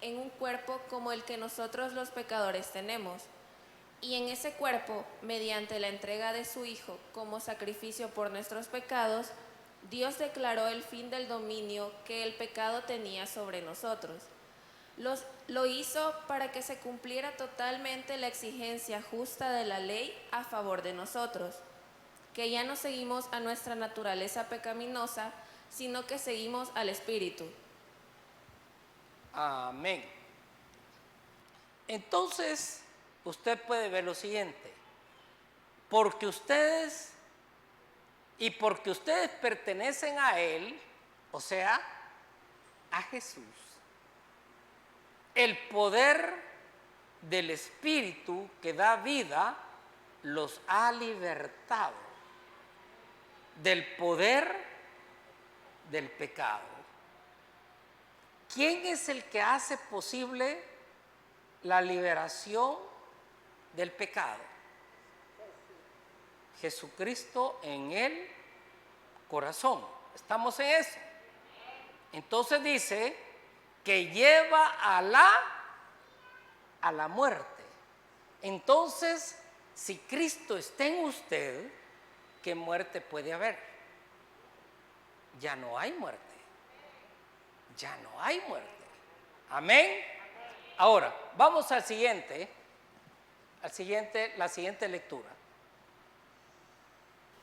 en un cuerpo como el que nosotros los pecadores tenemos. Y en ese cuerpo, mediante la entrega de su Hijo como sacrificio por nuestros pecados, Dios declaró el fin del dominio que el pecado tenía sobre nosotros. Lo hizo para que se cumpliera totalmente la exigencia justa de la ley a favor de nosotros, que ya no seguimos a nuestra naturaleza pecaminosa, sino que seguimos al Espíritu. Amén. Entonces, usted puede ver lo siguiente. Porque ustedes pertenecen a Él, o sea, a Jesús, el poder del Espíritu que da vida los ha libertado del poder del pecado. ¿Quién es el que hace posible la liberación del pecado? Jesucristo en el corazón. ¿Estamos en eso? Entonces dice que lleva a la muerte. Entonces, si Cristo está en usted, ¿qué muerte puede haber? Ya no hay muerte. Ya no hay muerte. Amén. Ahora, vamos la siguiente lectura.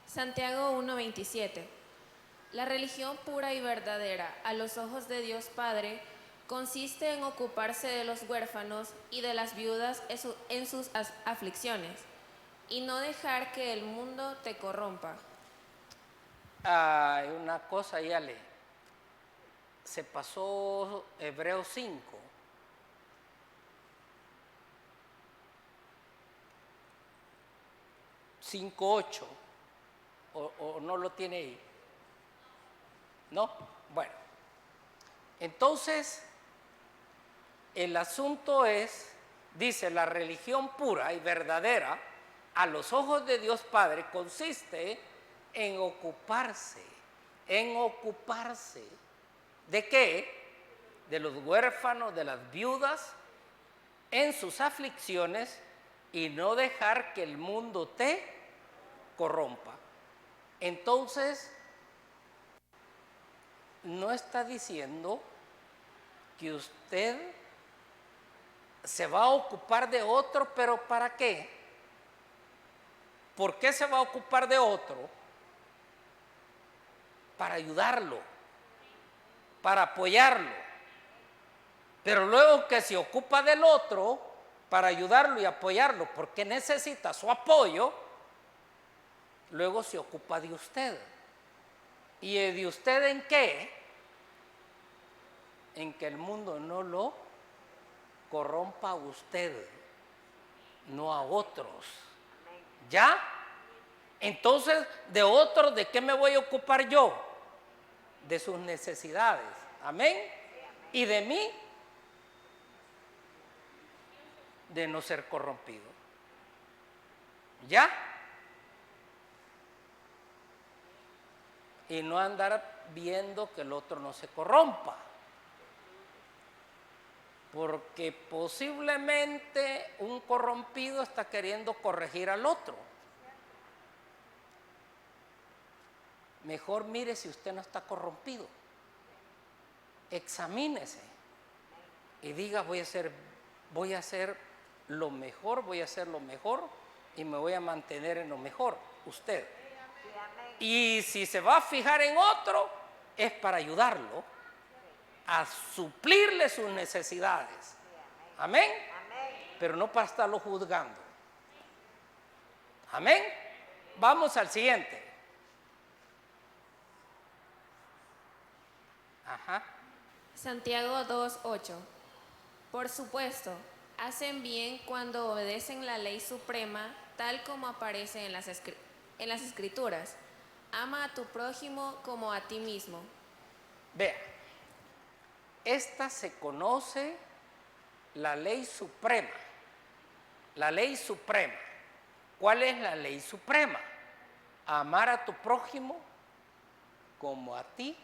Santiago 1:27. La religión pura y verdadera a los ojos de Dios Padre consiste en ocuparse de los huérfanos y de las viudas en sus aflicciones, y no dejar que el mundo te corrompa. Hay una cosa, ya se pasó Hebreos 5. (5:8) o no lo tiene ahí. ¿No? Bueno. Entonces, el asunto es, dice, la religión pura y verdadera a los ojos de Dios Padre consiste en ocuparse. ¿De qué? De los huérfanos, de las viudas, en sus aflicciones, y no dejar que el mundo te corrompa. Entonces, no está diciendo que usted se va a ocupar de otro, pero ¿para qué? ¿Por qué se va a ocupar de otro? Para ayudarlo, para apoyarlo. Pero luego que se ocupa del otro para ayudarlo y apoyarlo, porque necesita su apoyo, luego se ocupa de usted. ¿Y de usted en qué? En que el mundo no lo corrompa a usted, no a otros. ¿Ya? Entonces, de otros, ¿de qué me voy a ocupar yo? De sus necesidades. Amén. Y de mí, de no ser corrompido. ¿Ya? Y no andar viendo que el otro no se corrompa. Porque posiblemente un corrompido está queriendo corregir al otro. Mejor mire si usted no está corrompido. Examínese y diga, voy a hacer lo mejor y me voy a mantener en lo mejor, usted. Y si se va a fijar en otro, es para ayudarlo a suplirle sus necesidades. Amén. Pero no para estarlo juzgando. Amén. Vamos al siguiente. Ajá. Santiago 2:8. Por supuesto, hacen bien cuando obedecen la ley suprema tal como aparece en las Escrituras. Ama a tu prójimo como a ti mismo. Vea, esta se conoce la ley suprema. La ley suprema. ¿Cuál es la ley suprema? Amar a tu prójimo como a ti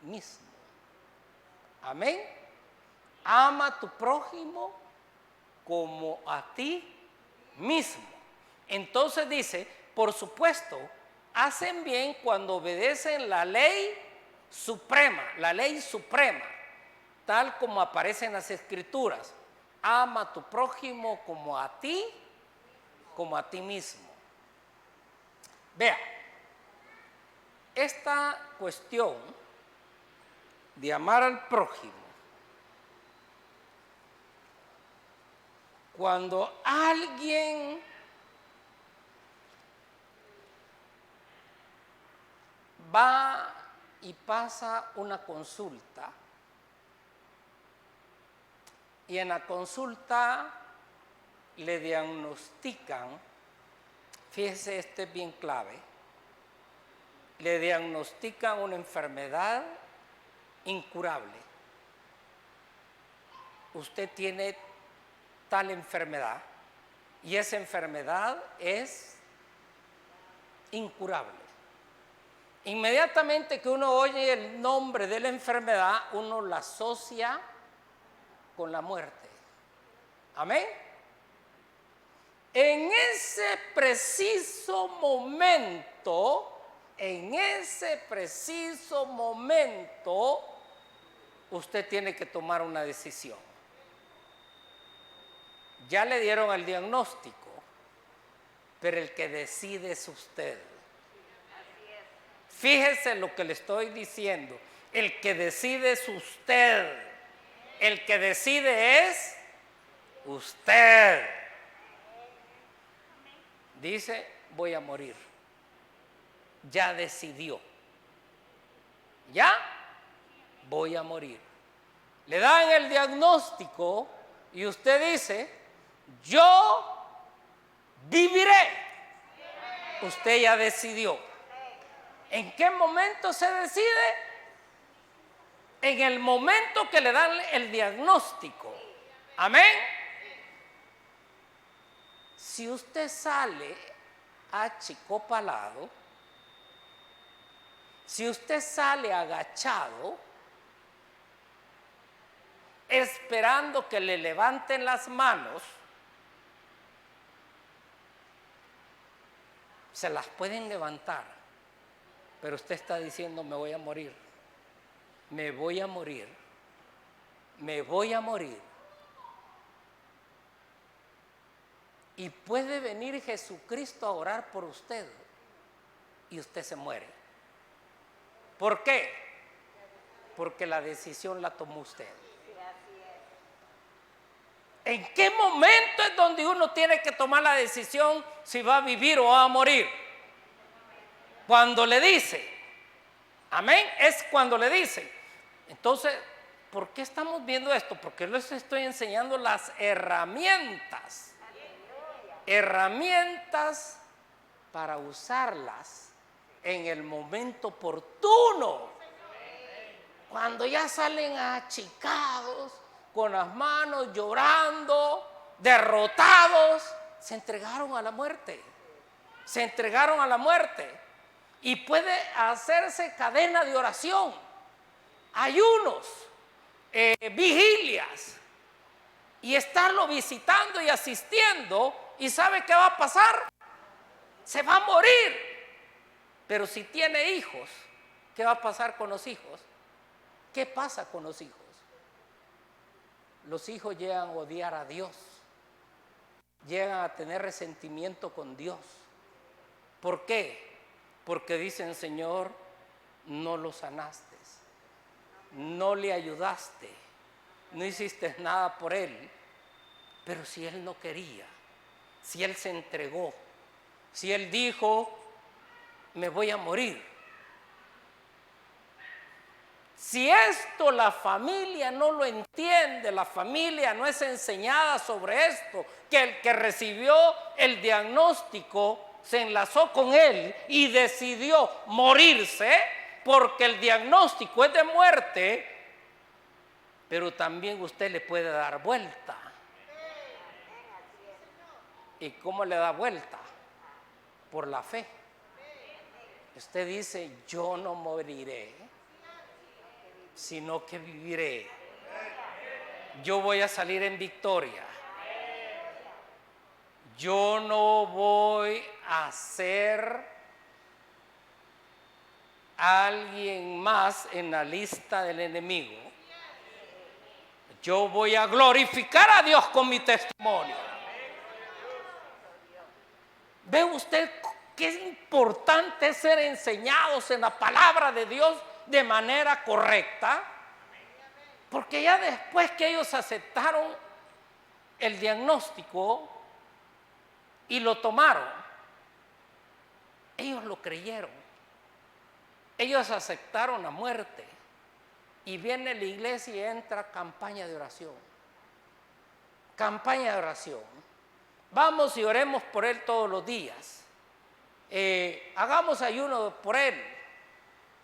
mismo. Amén. Ama a tu prójimo como a ti mismo. Entonces dice, por supuesto, hacen bien cuando obedecen la ley suprema, tal como aparece en las Escrituras. Ama a tu prójimo como a ti mismo. Vea, esta cuestión de amar al prójimo, cuando alguien va y pasa una consulta, y en la consulta le diagnostican, fíjese, este es bien clave, le diagnostican una enfermedad incurable. Usted tiene tal enfermedad y esa enfermedad es incurable. Inmediatamente que uno oye el nombre de la enfermedad, uno la asocia con la muerte. Amén. En ese preciso momento, usted tiene que tomar una decisión. Ya le dieron el diagnóstico, pero el que decide es usted. Fíjese lo que le estoy diciendo. El que decide es usted. El que decide es usted. Dice, voy a morir. Ya decidió. Ya voy a morir. Le dan el diagnóstico y usted dice, yo viviré. Usted ya decidió. ¿En qué momento se decide? En el momento que le dan el diagnóstico. Amén. Si usted sale achicopalado, si usted sale agachado, esperando que le levanten las manos, se las pueden levantar, pero usted está diciendo, me voy a morir, me voy a morir, me voy a morir. Y puede venir Jesucristo a orar por usted y usted se muere. ¿Por qué? Porque la decisión la tomó usted. ¿En qué momento es donde uno tiene que tomar la decisión si va a vivir o va a morir? Cuando le dice. Amén, es cuando le dice. Entonces, ¿por qué estamos viendo esto? Porque les estoy enseñando las herramientas. Herramientas para usarlas en el momento oportuno. Cuando ya salen achicados, con las manos llorando, derrotados, se entregaron a la muerte. Se entregaron a la muerte. Y puede hacerse cadena de oración, ayunos, vigilias, y estarlo visitando y asistiendo. ¿Y sabe qué va a pasar? Se va a morir. Pero si tiene hijos, ¿qué va a pasar con los hijos? ¿Qué pasa con los hijos? Los hijos llegan a odiar a Dios, llegan a tener resentimiento con Dios. ¿Por qué? Porque dicen, Señor, no lo sanaste, no le ayudaste, no hiciste nada por él. Pero si él no quería, si él se entregó, si él dijo, me voy a morir, Si esto la familia no lo entiende, la familia no es enseñada sobre esto, que el que recibió el diagnóstico se enlazó con él y decidió morirse, porque el diagnóstico es de muerte, pero también usted le puede dar vuelta. ¿Y cómo le da vuelta? Por la fe. Usted dice, yo no moriré, sino que viviré. Yo voy a salir en victoria. Yo no voy a ser alguien más en la lista del enemigo. Yo voy a glorificar a Dios con mi testimonio. ¿Ve usted qué importante es ser enseñados en la palabra de Dios de manera correcta? Porque ya después que ellos aceptaron el diagnóstico y lo tomaron, ellos lo creyeron. Ellos aceptaron la muerte. Y viene la iglesia y entra campaña de oración. Campaña de oración. Vamos y oremos por él todos los días. Hagamos ayuno por él.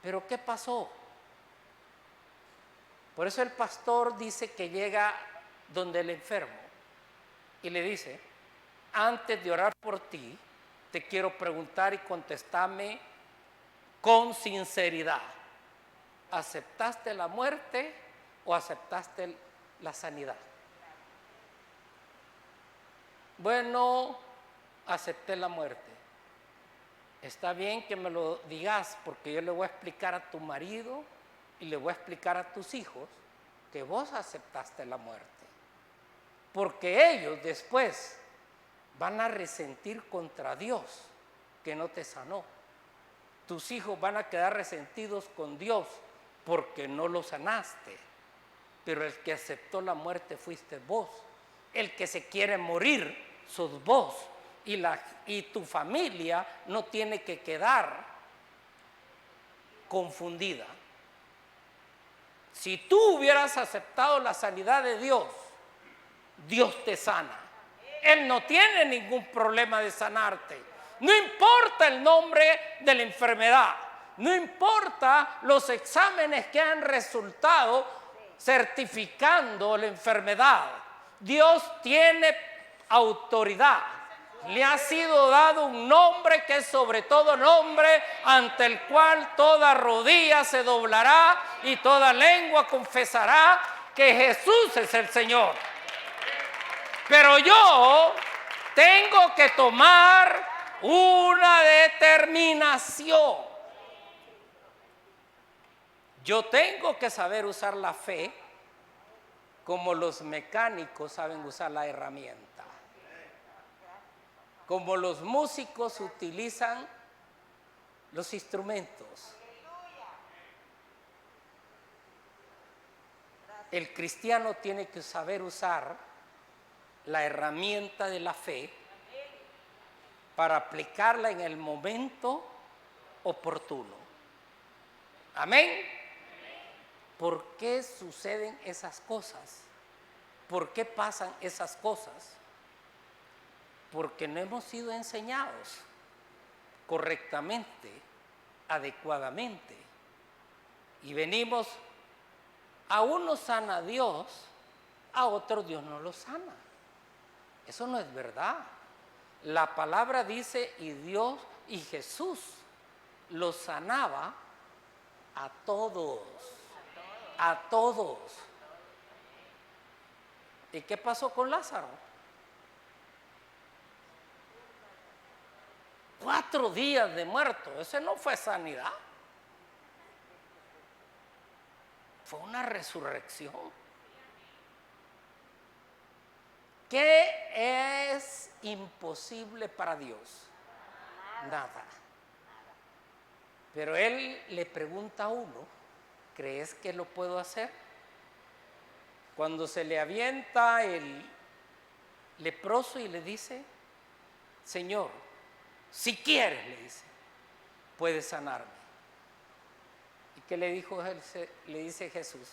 Pero ¿qué pasó? Por eso el pastor dice que llega donde el enfermo y le dice, antes de orar por ti, te quiero preguntar y contestarme con sinceridad. ¿Aceptaste la muerte o aceptaste la sanidad? Bueno, acepté la muerte. Está bien que me lo digas, porque yo le voy a explicar a tu marido y le voy a explicar a tus hijos que vos aceptaste la muerte. Porque ellos después van a resentir contra Dios que no te sanó. Tus hijos van a quedar resentidos con Dios porque no lo sanaste. Pero el que aceptó la muerte fuiste vos. El que se quiere morir sos vos. Y tu familia no tiene que quedar confundida. Si tú hubieras aceptado la sanidad de Dios, Dios te sana. Él no tiene ningún problema de sanarte. No importa el nombre de la enfermedad, no importa los exámenes que han resultado certificando la enfermedad. Dios tiene autoridad. Le ha sido dado un nombre que es sobre todo nombre, ante el cual toda rodilla se doblará y toda lengua confesará que Jesús es el Señor. Pero yo tengo que tomar una determinación. Yo tengo que saber usar la fe como los mecánicos saben usar la herramienta. Como los músicos utilizan los instrumentos. El cristiano tiene que saber usar la herramienta de la fe para aplicarla en el momento oportuno. Amén. ¿Por qué suceden esas cosas? ¿Por qué pasan esas cosas? Porque no hemos sido enseñados correctamente, adecuadamente. Y venimos, a uno sana Dios, a otro Dios no lo sana. Eso no es verdad. La palabra dice, y Dios y Jesús los sanaba a todos. A todos. ¿Y qué pasó con Lázaro? 4 días de muerto. Ese no fue sanidad. Fue una resurrección. ¿Qué es imposible para Dios? Nada. Pero Él le pregunta a uno, ¿crees que lo puedo hacer? Cuando se le avienta el leproso y le dice, Señor, si quieres, le dice, puedes sanarme. ¿Y qué le dijo le dice Jesús?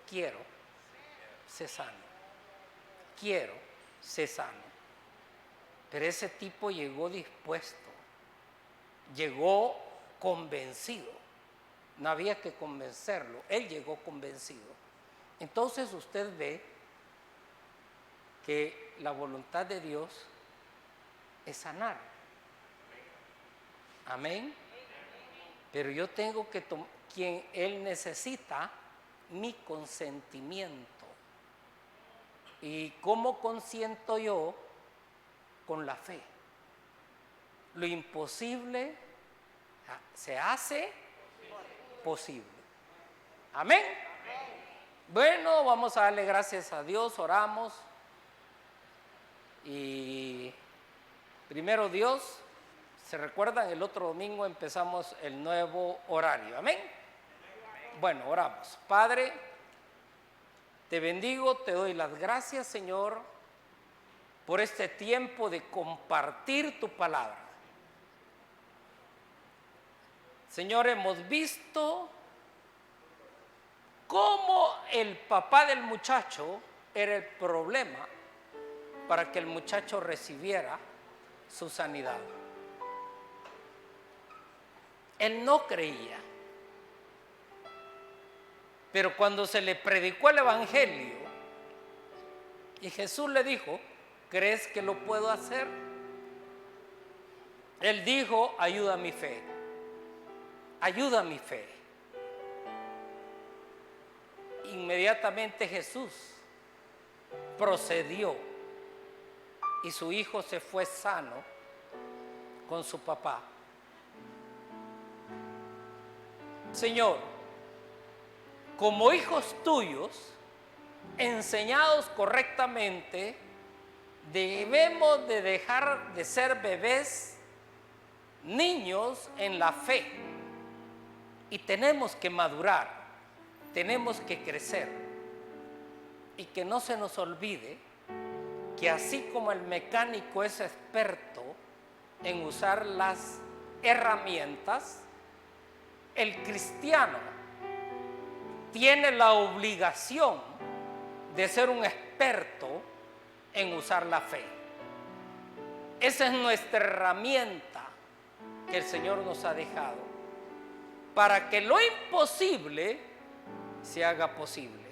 Quiero, sé sano. Quiero, sé sano. Pero ese tipo llegó dispuesto, llegó convencido. No había que convencerlo, él llegó convencido. Entonces usted ve que la voluntad de Dios es sanar. Amén. Pero yo tengo que quien él necesita mi consentimiento. ¿Y cómo consiento yo? Con la fe. Lo imposible se hace posible. Amén. Bueno, vamos a darle gracias a Dios, oramos. Y primero Dios, ¿se recuerdan? El otro domingo empezamos el nuevo horario. Amén. Bueno, oramos. Padre, te bendigo, te doy las gracias, Señor, por este tiempo de compartir tu palabra. Señor, hemos visto cómo el papá del muchacho era el problema para que el muchacho recibiera su sanidad. Él no creía. Pero cuando se le predicó el evangelio y Jesús le dijo, ¿crees que lo puedo hacer? Él dijo, ayuda a mi fe. Ayuda a mi fe. Inmediatamente Jesús procedió y su hijo se fue sano con su papá. Señor, como hijos tuyos, enseñados correctamente, debemos de dejar de ser bebés, niños en la fe, y tenemos que madurar, tenemos que crecer, y que no se nos olvide que así como el mecánico es experto en usar las herramientas, el cristiano tiene la obligación de ser un experto en usar la fe. Esa es nuestra herramienta que el Señor nos ha dejado para que lo imposible se haga posible.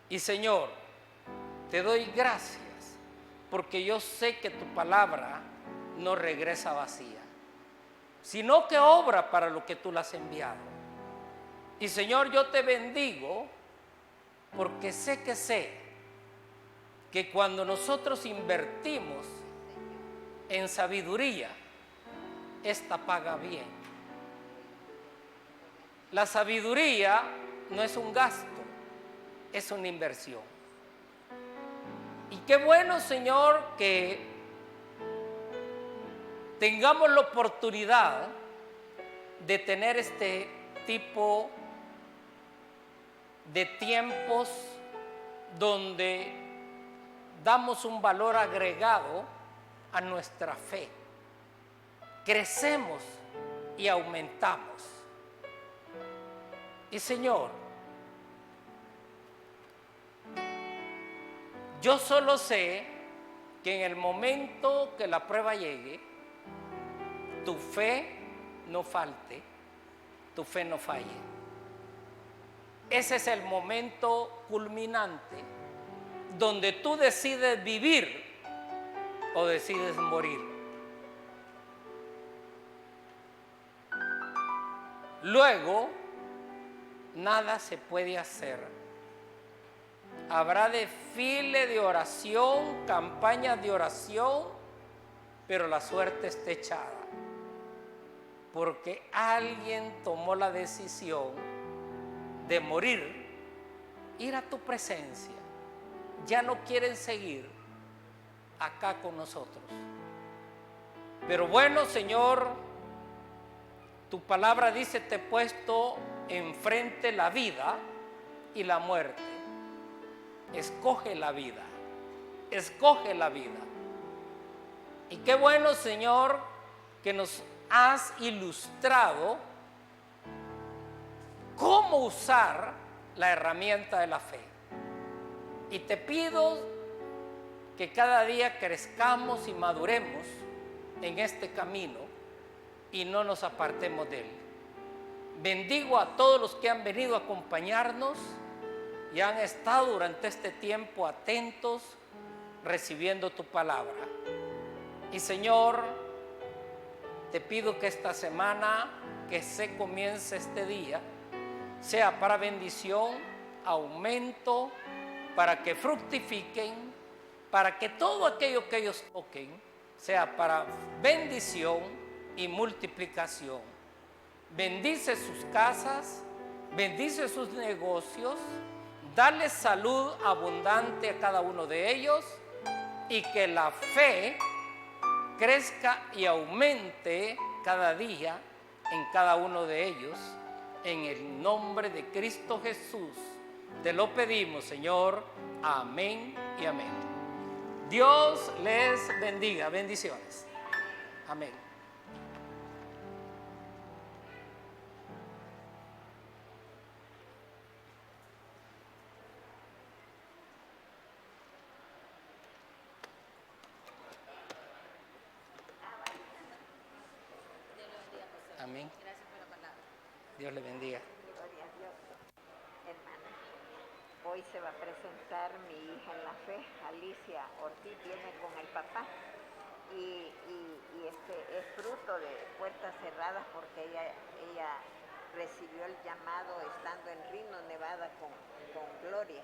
Y Señor, te doy gracias porque yo sé que tu palabra no regresa vacía, sino que obra para lo que tú la has enviado. Y Señor, yo te bendigo porque sé que cuando nosotros invertimos en sabiduría, esta paga bien. La sabiduría no es un gasto, es una inversión. Y qué bueno, Señor, que tengamos la oportunidad de tener este tipo de tiempos donde damos un valor agregado a nuestra fe. Crecemos y aumentamos. Y Señor, yo solo sé que en el momento que la prueba llegue, tu fe no falte, tu fe no falle. Ese es el momento culminante donde tú decides vivir o decides morir. Luego, nada se puede hacer. Habrá desfile de oración, campañas de oración, pero la suerte está echada. Porque alguien tomó la decisión de morir, ir a tu presencia. Ya no quieren seguir acá con nosotros. Pero bueno, Señor, tu palabra dice, te he puesto enfrente la vida y la muerte. Escoge la vida, escoge la vida. Y qué bueno, Señor, que nos has ilustrado cómo usar la herramienta de la fe. Y te pido que cada día crezcamos y maduremos en este camino y no nos apartemos de él. Bendigo a todos los que han venido a acompañarnos y han estado durante este tiempo atentos, recibiendo tu palabra. Y Señor, te pido que esta semana que se comience este día sea para bendición, aumento, para que fructifiquen, para que todo aquello que ellos toquen sea para bendición y multiplicación. Bendice sus casas, bendice sus negocios, dale salud abundante a cada uno de ellos y que la fe crezca y aumente cada día en cada uno de ellos. En el nombre de Cristo Jesús te lo pedimos, Señor. Amén y amén. Dios les bendiga. Bendiciones. Amén. Amén. Gracias por la palabra. Dios le bendiga. Gloria a Dios, hermana. Hoy se va a presentar mi hija en la fe, Alicia Ortiz, viene con el papá y es fruto de puertas cerradas porque ella recibió el llamado estando en Reno, Nevada con Gloria.